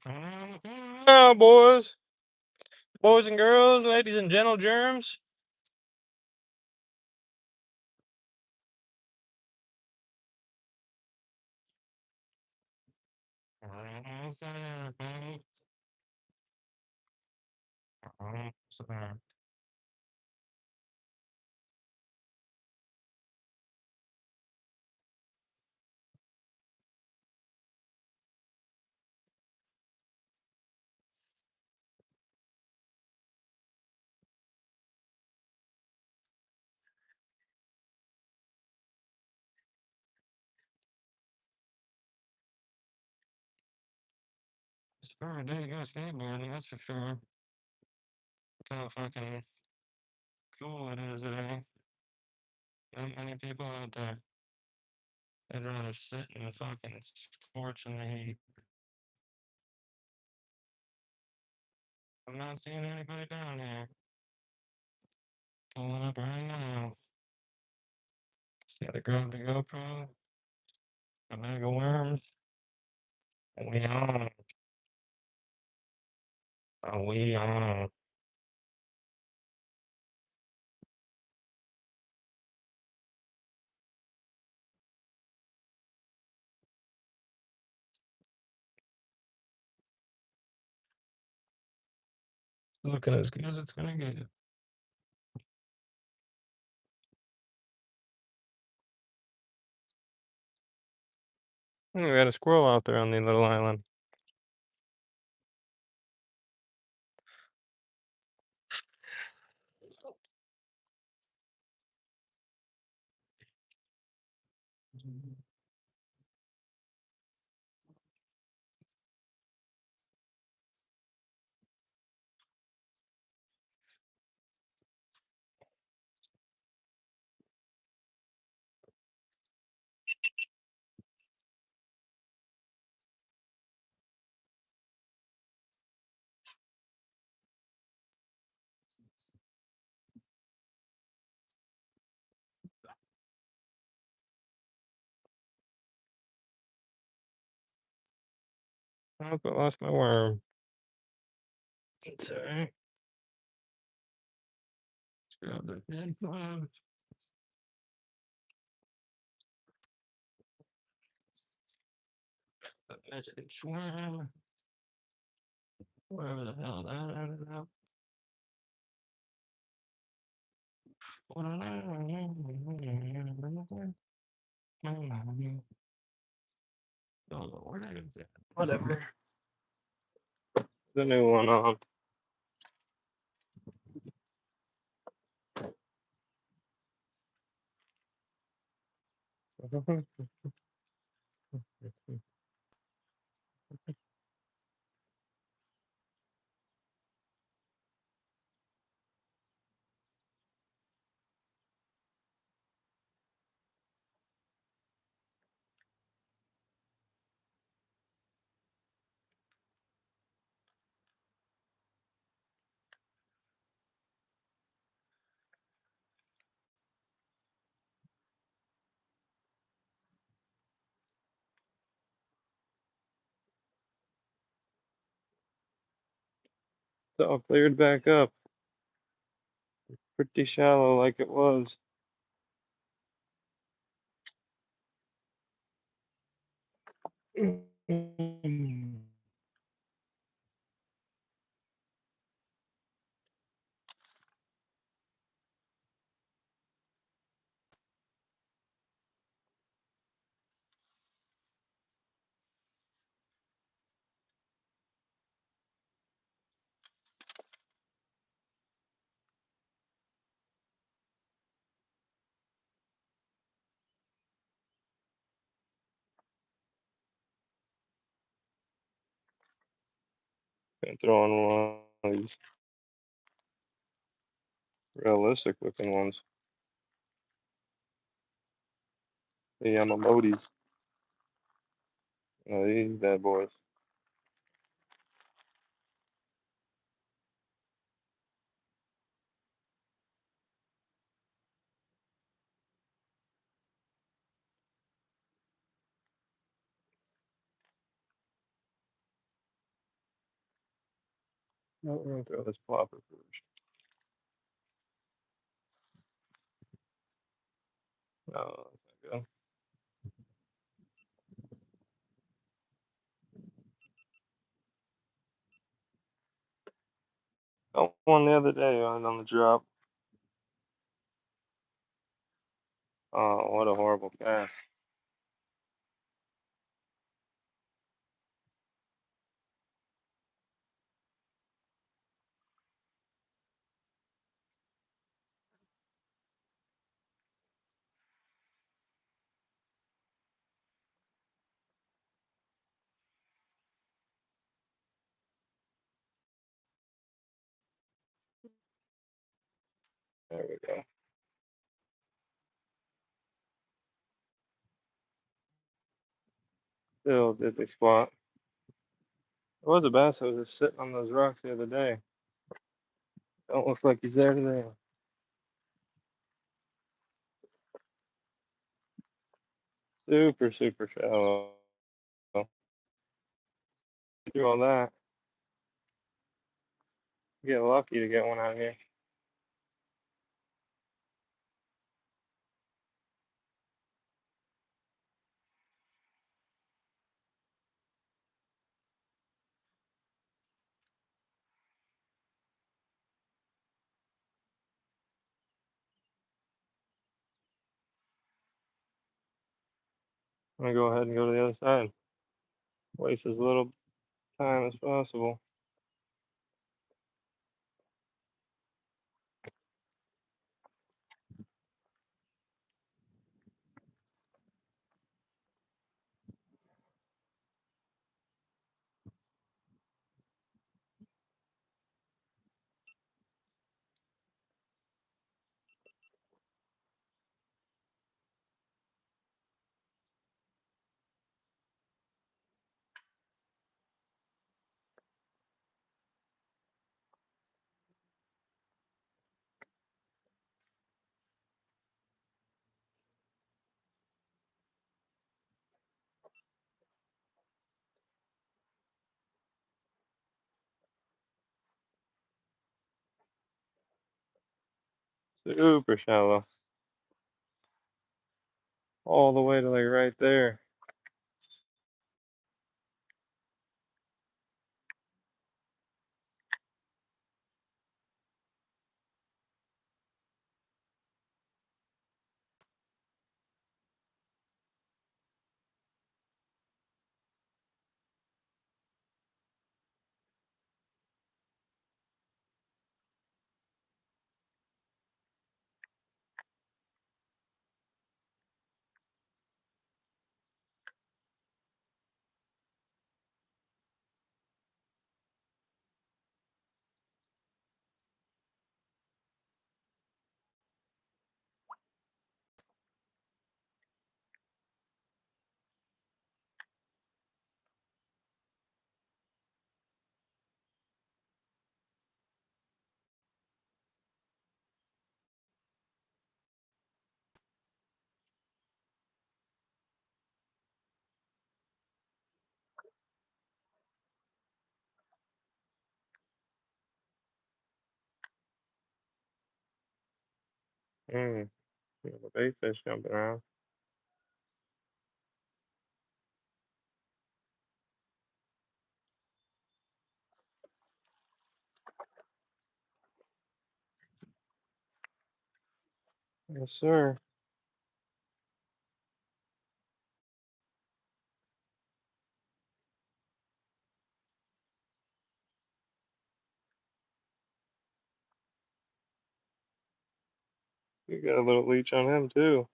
Now, boys and girls, ladies and gentle germs. It's a perfect day to go skateboarding, that's for sure. Look how fucking cool it is today. Not many people out there. I'd rather sit in the fucking scorching heat. I'm not seeing anybody down here. Pulling up right now. Just gotta grab the GoPro, a bag of worms, and we on. Oh, we on. Looking as good as it's gonna get. We got a squirrel out there on the little island. Oh, I lost my worm. It's alright. Let's grab the headphones. The message worm. Wherever the hell that ended up. Don't know where that is at. Whatever. The new one on. It's all cleared back up. Pretty shallow like it was. Gonna throw in one of these realistic looking ones. The Yamamodis. These bad boys. No, we're gonna throw this plopper first. No, that's not good. Got one the other day on the drop. Oh, what a horrible pass. There we go. Still did the squat. It was a bass that was just sitting on those rocks the other day. Don't look like he's there today. Super, super shallow. Do all that. Get lucky to get one out here. I'm gonna go ahead and go to the other side. Waste as little time as possible. Super shallow. All the way to like right there. Mm. The bait fish jumping around. Yes, sir. You got a little leech on him too.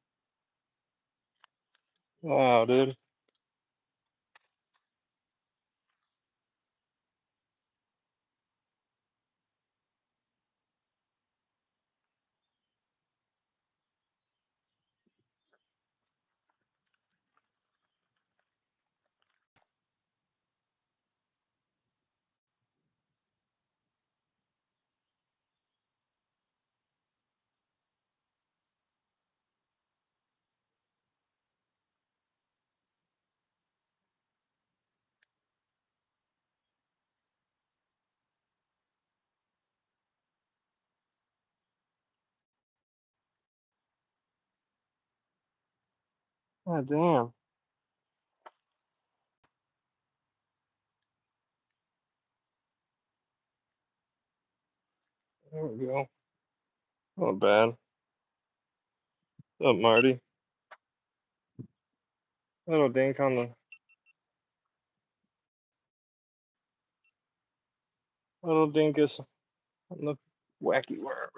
Wow, dude. God damn. There we go. Not bad. What's up, Marty? Little dink on the little dinkus on the wacky worm.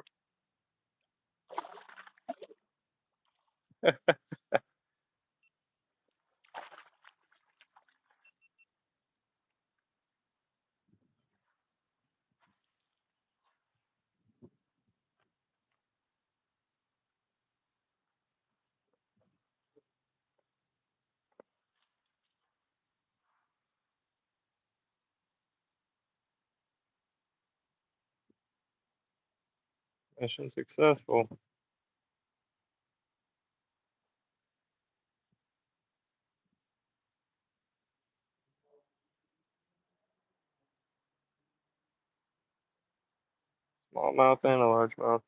Mission successful. Smallmouth and a largemouth.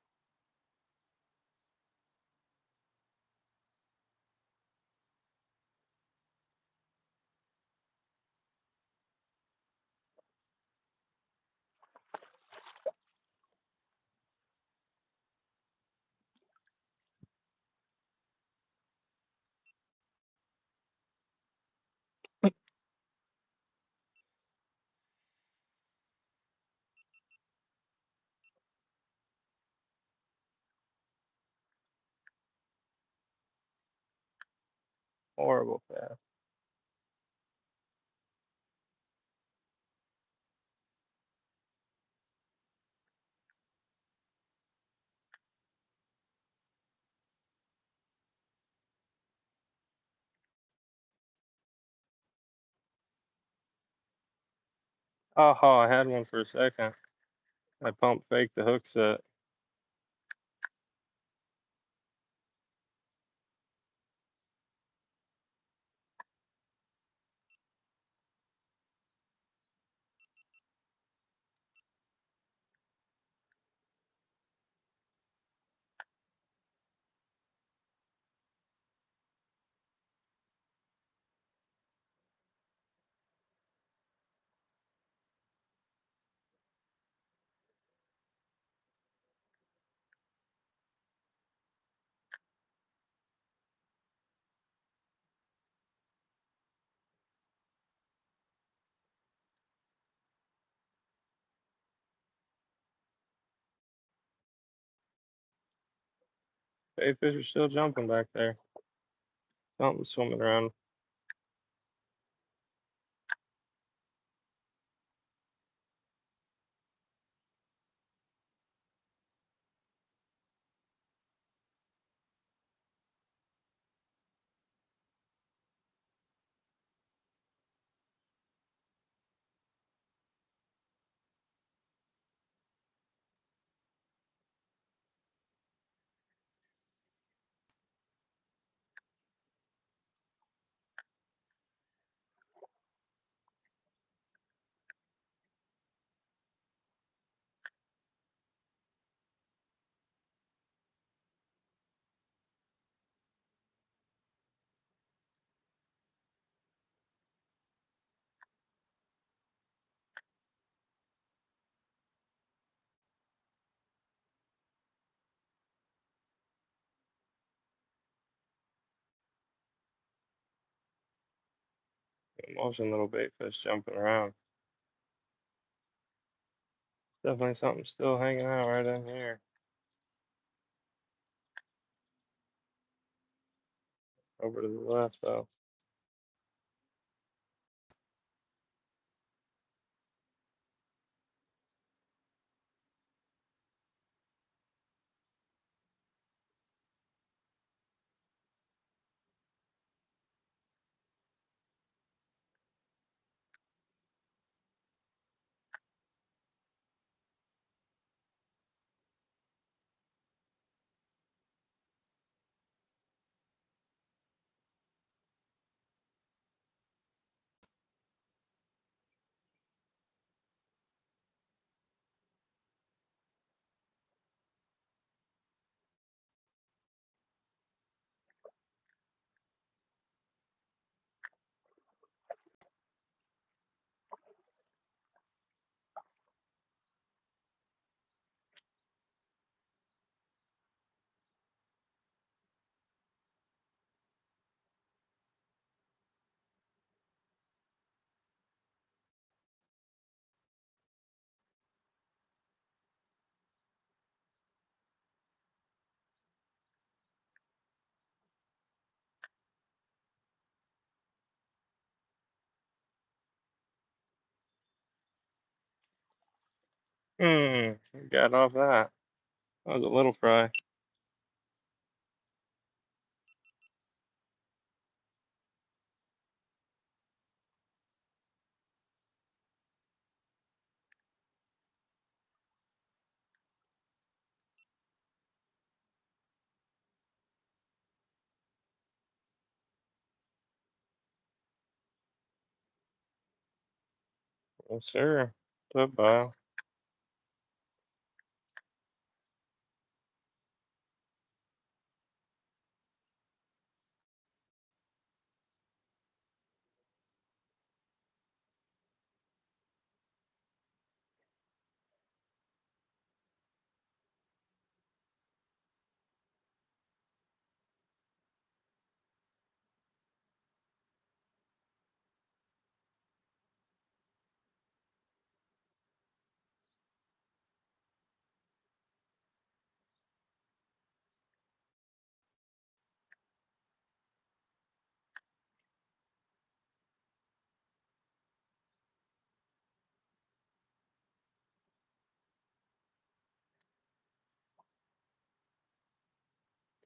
Horrible pass. Oh, I had one for a second. I pump faked the hook set. Bait fish are still jumping back there. Something's swimming around. Motion little bait fish jumping around. Definitely something still hanging out right in here. Over to the left though. Got off that. That was a little fry. Yes, sir. Football.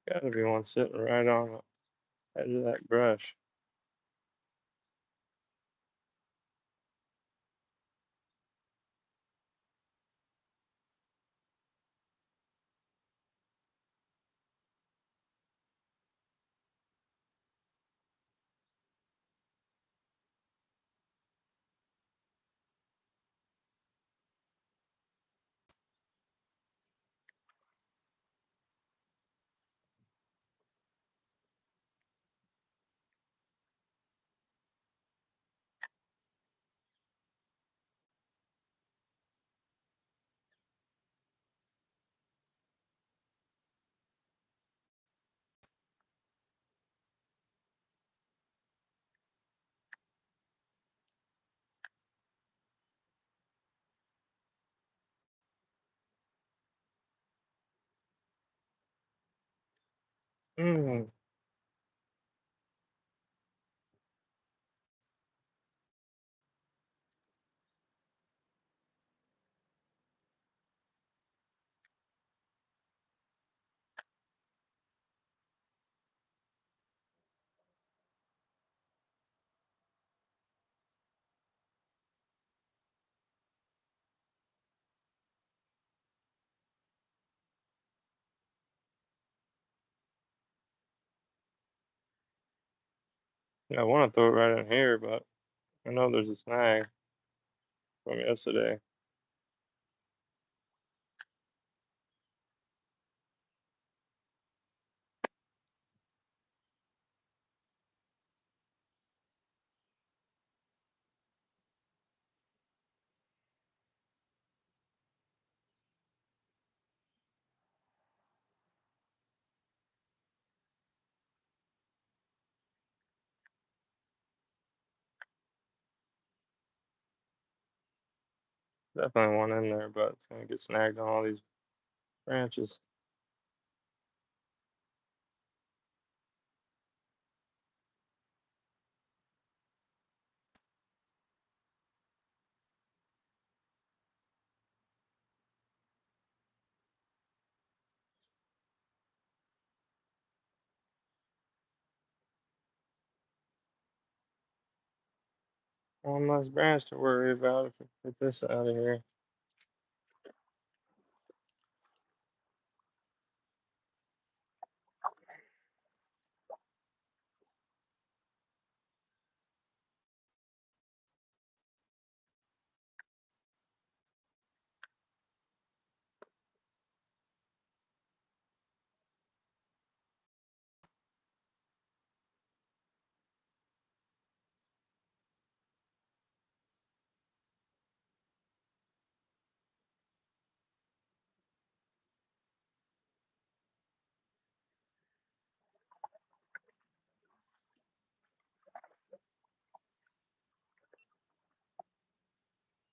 Gotta be one sitting right on the edge of that brush. Mm. I want to throw it right in here, but I know there's a snag from yesterday. Definitely one in there, but it's gonna get snagged on all these branches. One less branch to worry about if we get this out of here.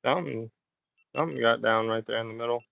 Something, something got down right there in the middle.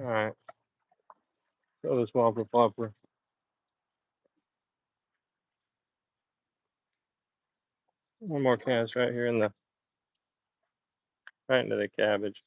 Alright. Throw this whopper flopper. One more cast right here in the right into the cabbage.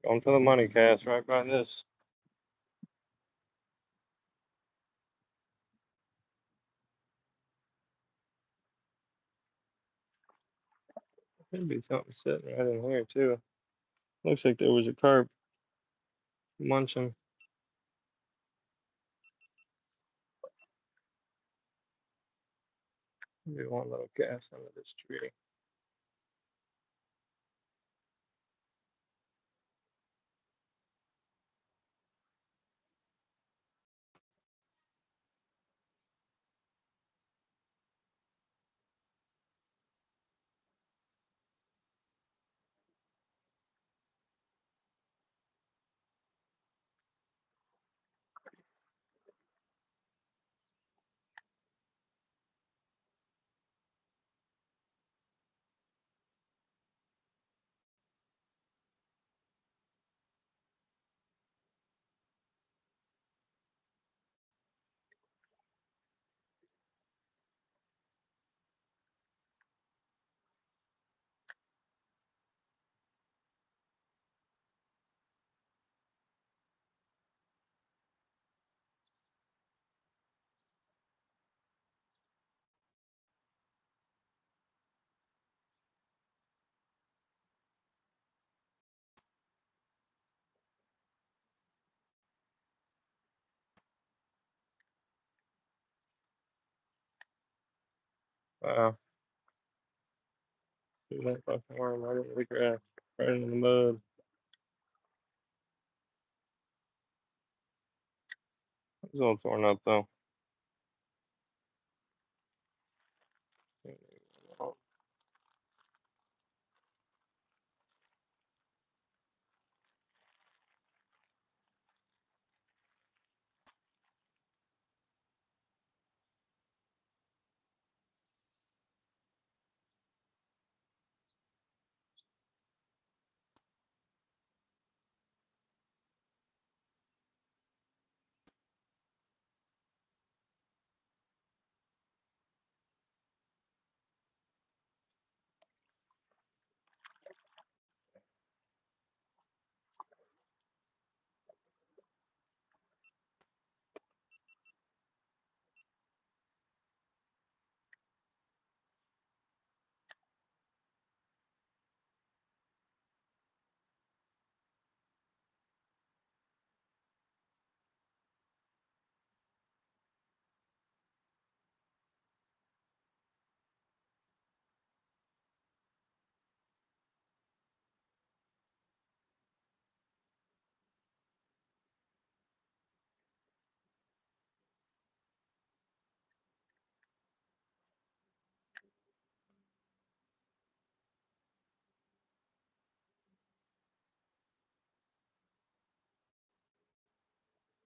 Going for the money cast right by this. Could be something sitting right in here too. Looks like there was a carp munching. Maybe one little cast under this tree. Wow. Dude, that fucking worm right into the grass. Right into the mud. It's all torn up though.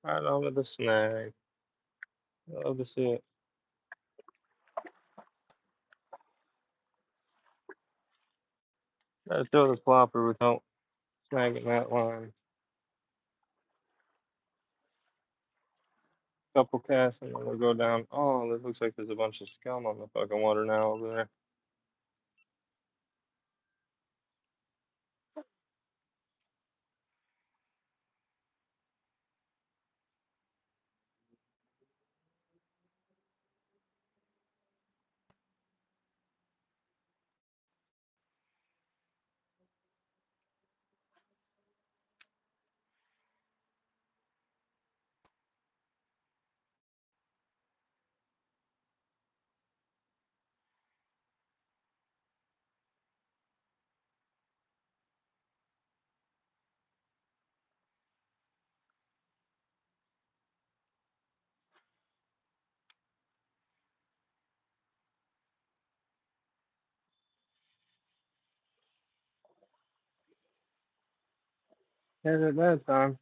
Right over the snag. Love to see it. Gotta throw the flopper without snagging that line. Couple casts and then we'll go down. Oh, it looks like there's a bunch of scum on the fucking water now over there. Had it that time.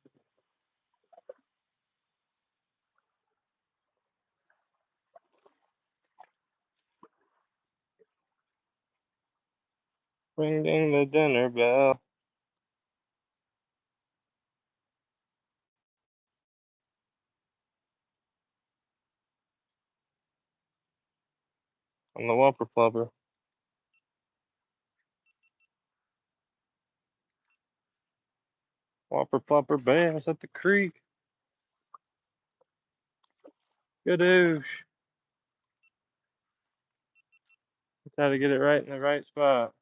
Ring ding the dinner bell. On the Whopper Plopper. Whopper Plopper bass at the creek. Gadoosh. Just had to get it right in the right spot.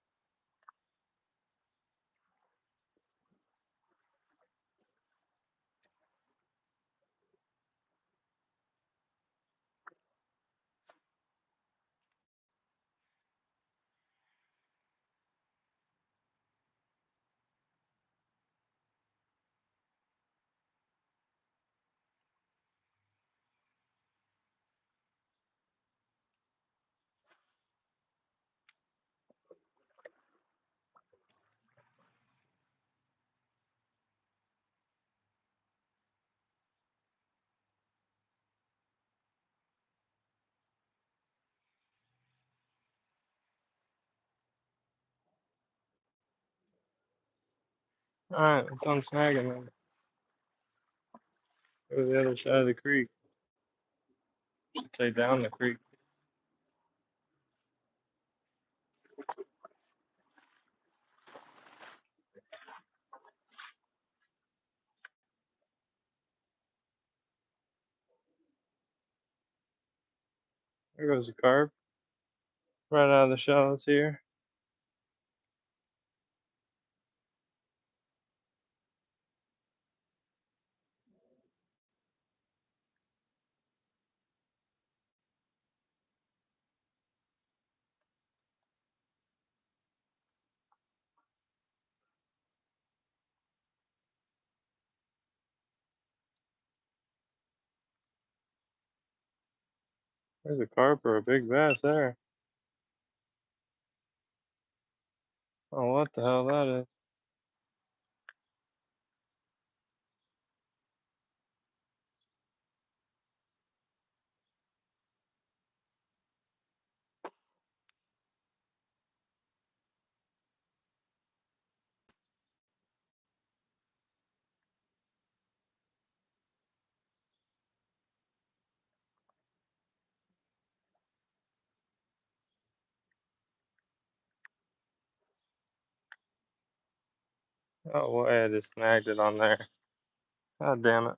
Alright, let's unsnag him then. Go to the other side of the creek. Should say down the creek. There goes the carp. Right out of the shallows here. There's a carp or a big bass there. Oh, what the hell that is? Oh, well, I just snagged it on there. God damn it.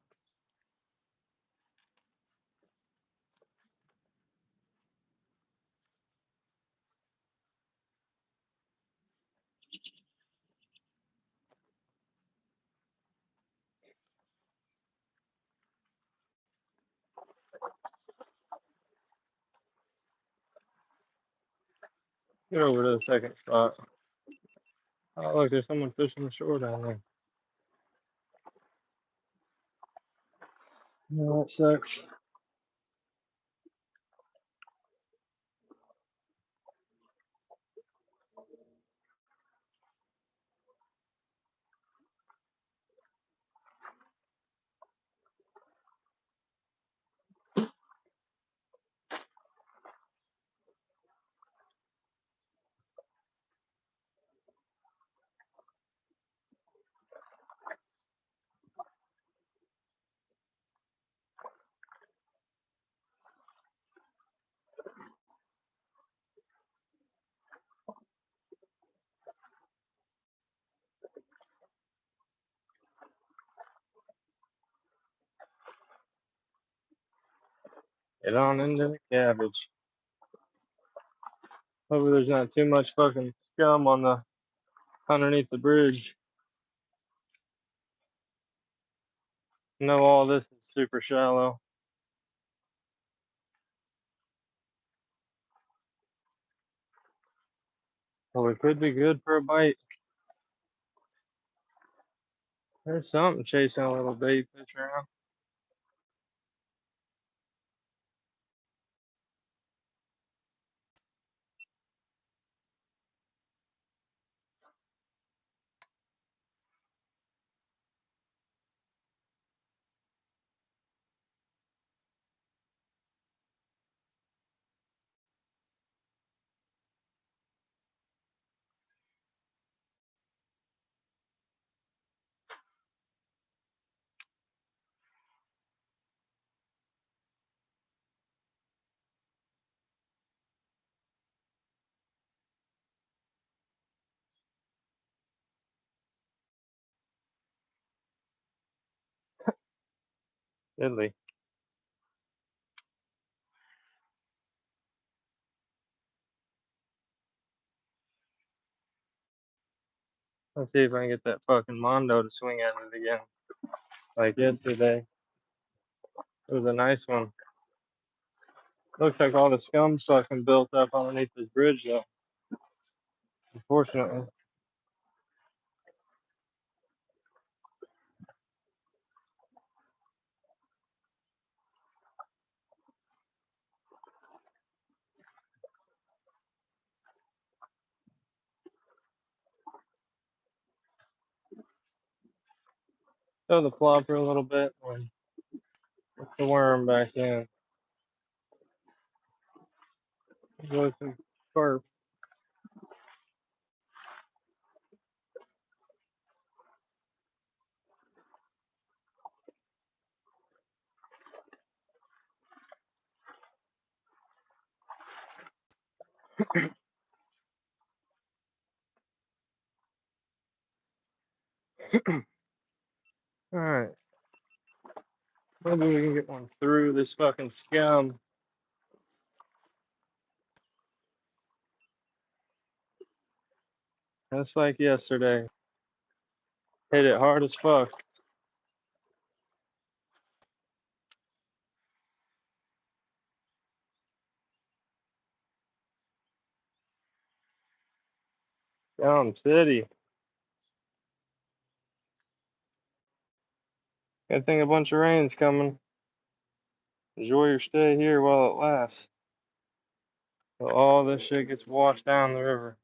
Get over to the second spot. Oh, look, there's someone fishing the shore down there. No, that sucks. Get on into the cabbage. Hopefully there's not too much fucking scum on the underneath the bridge. You know, all this is super shallow. Well, it could be good for a bite. There's something chasing a little bait fish around. Italy. Let's see if I can get that fucking Mondo to swing at it again. Like yesterday. It was a nice one. Looks like all the scum fucking built up underneath this bridge though. Unfortunately. Throw the flopper a little bit and put the worm back in. Go some carp. Alright. Maybe we can get one through this fucking scum. Just like yesterday. Hit it hard as fuck. Down city. Good thing a bunch of rain's coming. Enjoy your stay here while it lasts. So all this shit gets washed down the river.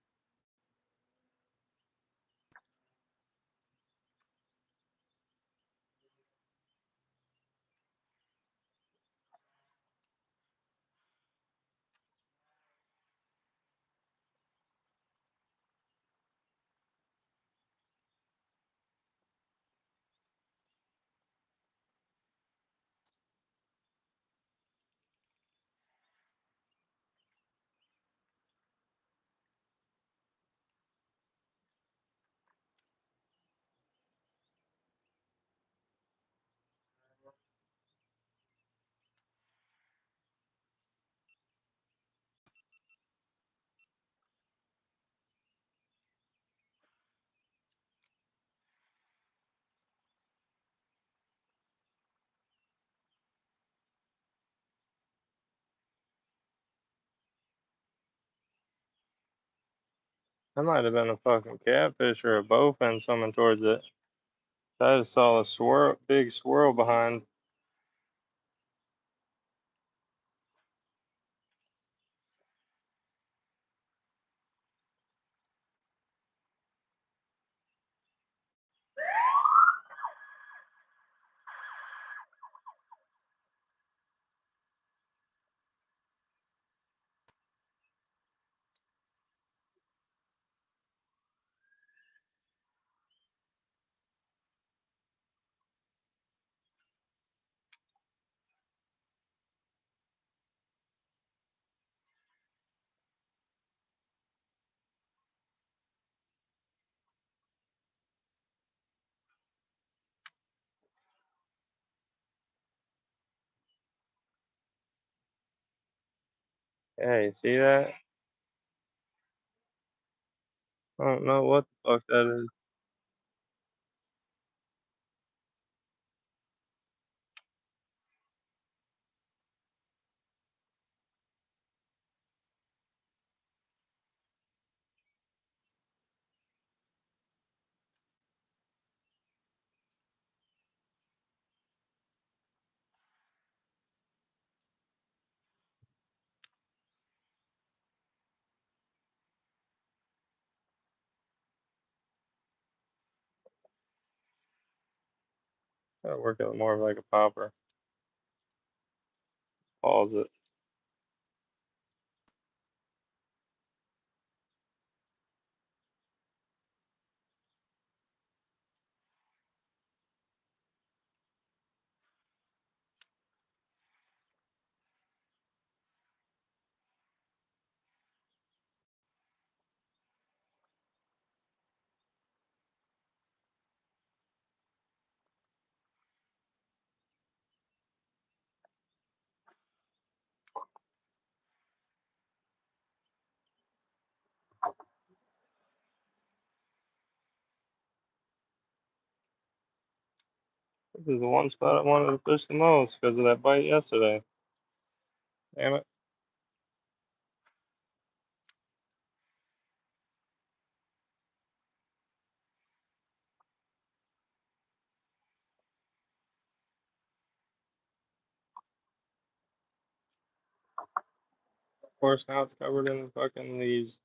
That might have been a fucking catfish or a bowfin swimming towards it. I just saw a swirl, big swirl behind. Hey, see that? I don't know what the fuck that is. That work out more like a popper. Pause it. This is the one spot I wanted to fish the most because of that bite yesterday. Damn it. Of course, now it's covered in fucking leaves.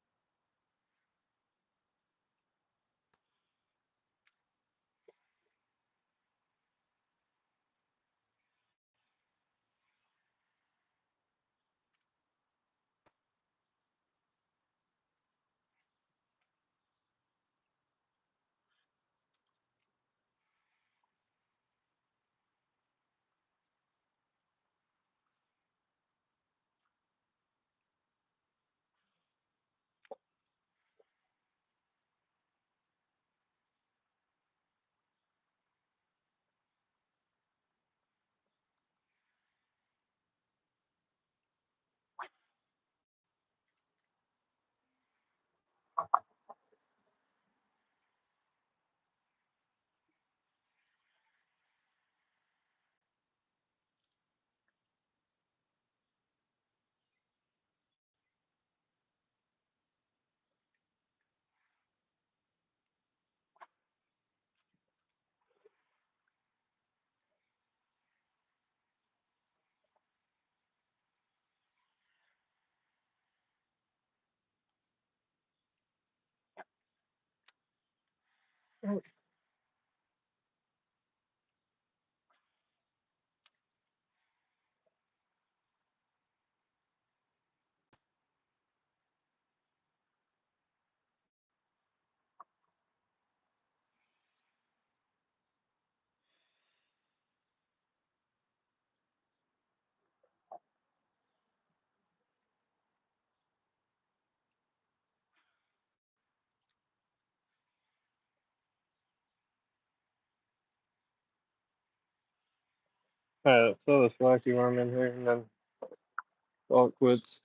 Throw this wacky worm in here and then call it quits.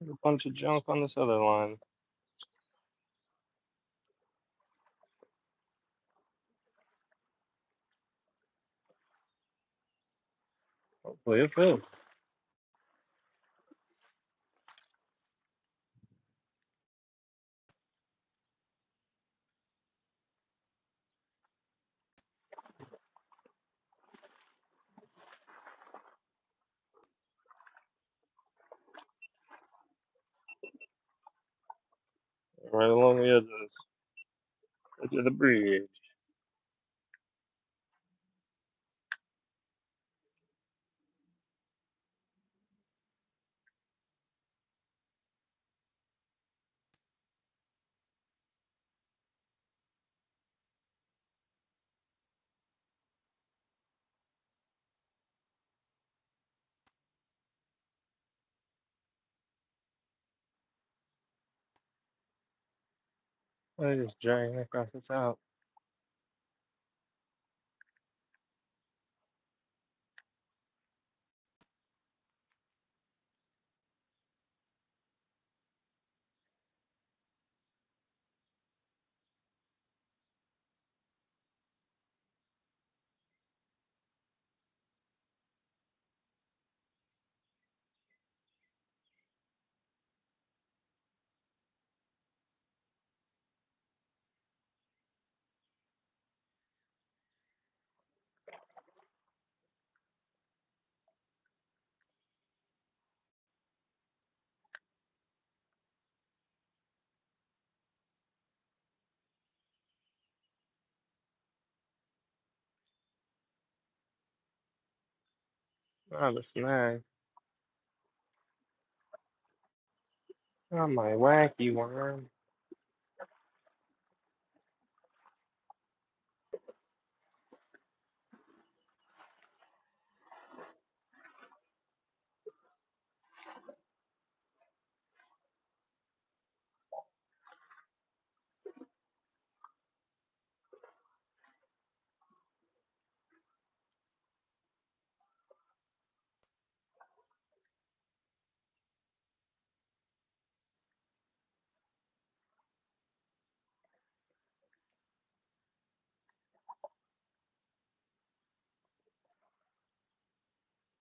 A bunch of junk on this other line. Hopefully it fits. Right along the edge of the bridge. I just dragging across this out. Oh, the snag. Oh, my wacky worm.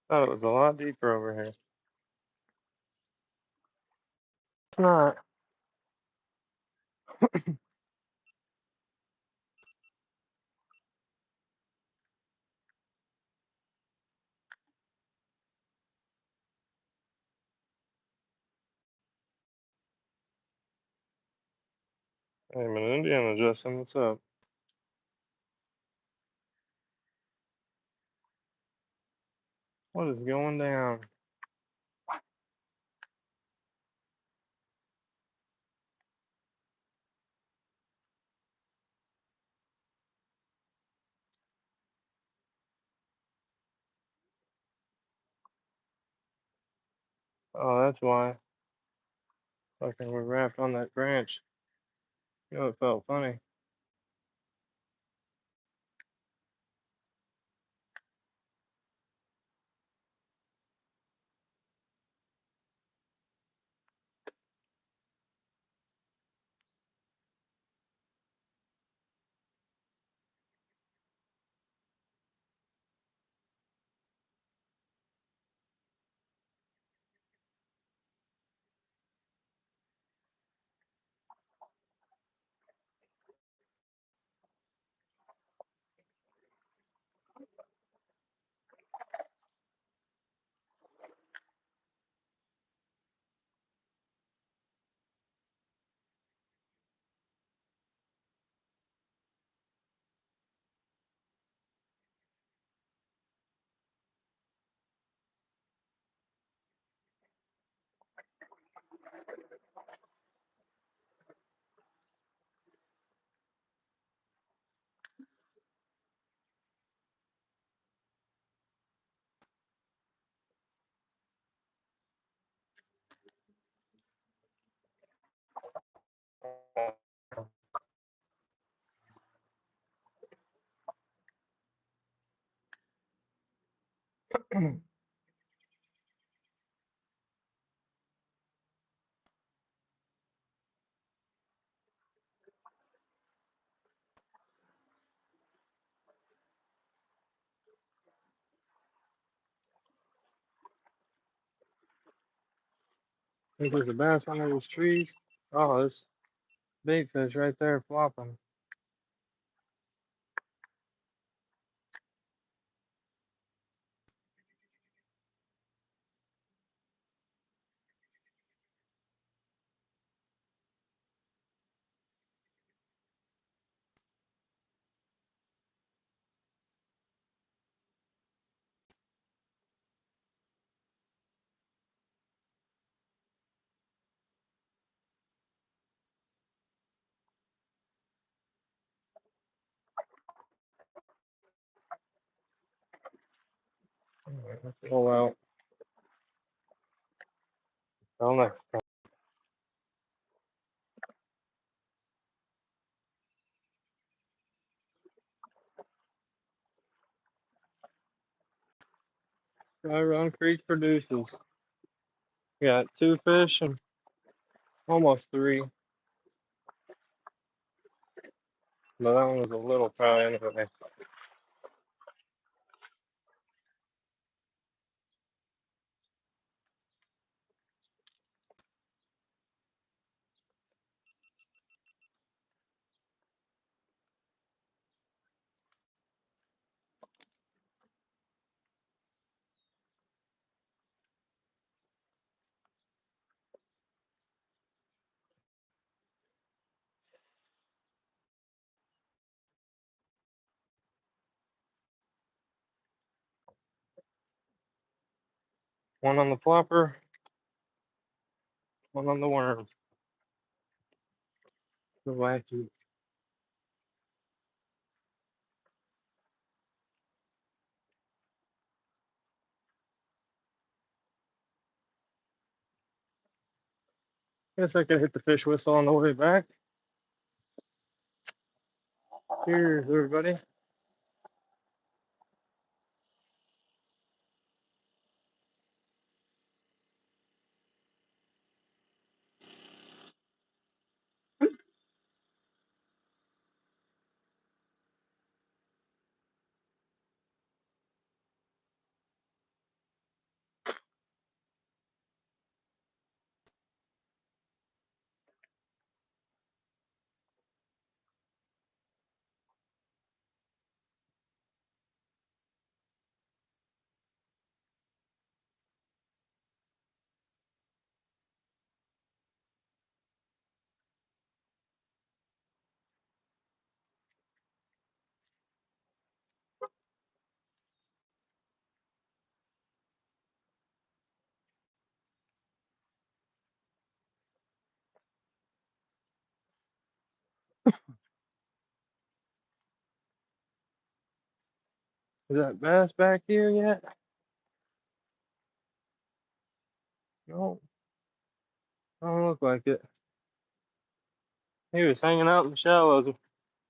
Thought it was a lot deeper over here. It's not. Hey, I'm an Indiana, Justin. What's up? What is going down? Oh, that's why. Fucking we're wrapped on that branch. You know, it felt funny. Think there's a bass under those trees. Oh, there's big fish right there flopping. Let's pull out. Till next time. Dry Run Creek produces. Got two fish and almost three. But that one was a little fry anyway. One on the flopper, one on the worm. The wacky. Guess I could hit the fish whistle on the way back. Cheers, everybody. Is that bass back here yet? No, don't look like it. He was hanging out in the shallows.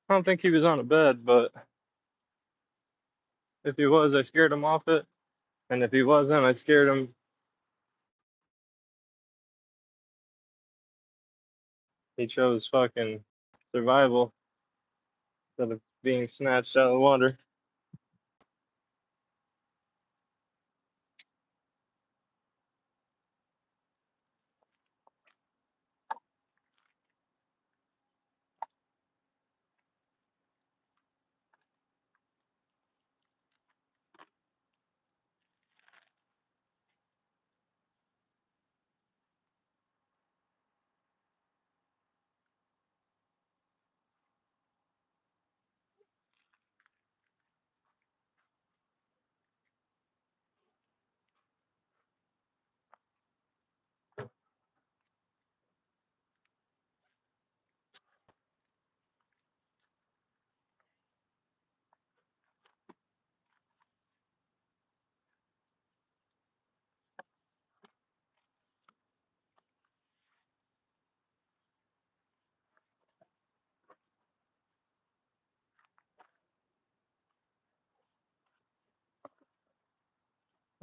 I don't think he was on a bed, but if he was, I scared him off it. And if he wasn't, I scared him. He chose fucking survival instead of being snatched out of the water.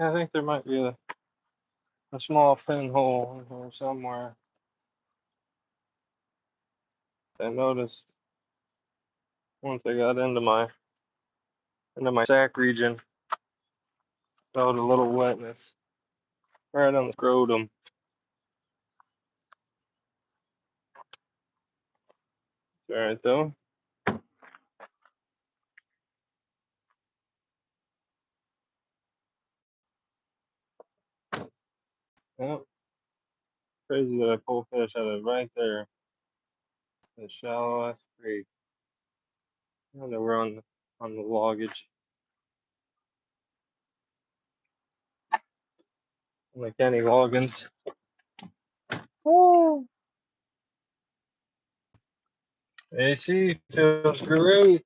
I think there might be a small pinhole in here somewhere. I noticed once I got into my sack region, felt a little wetness right on the scrotum. All right though. Yep. Crazy that I pulled fish out of right there, the shallow ass creek. And then we're on the loggage, like any loggins. Oh, AC feels great.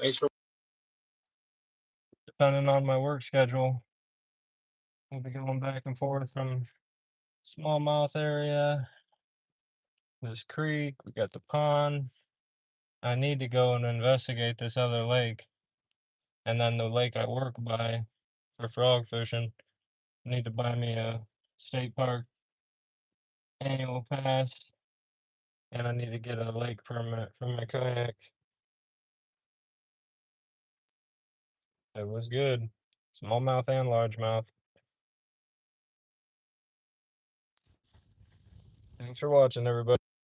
Thanks for. Depending on my work schedule, we'll be going back and forth from Smallmouth area, this creek. We got the pond. I need to go and investigate this other lake, and then the lake I work by for frog fishing. I need to buy me a state park annual pass, and I need to get a lake permit for my kayak. It was good. Smallmouth and largemouth. Thanks for watching, everybody.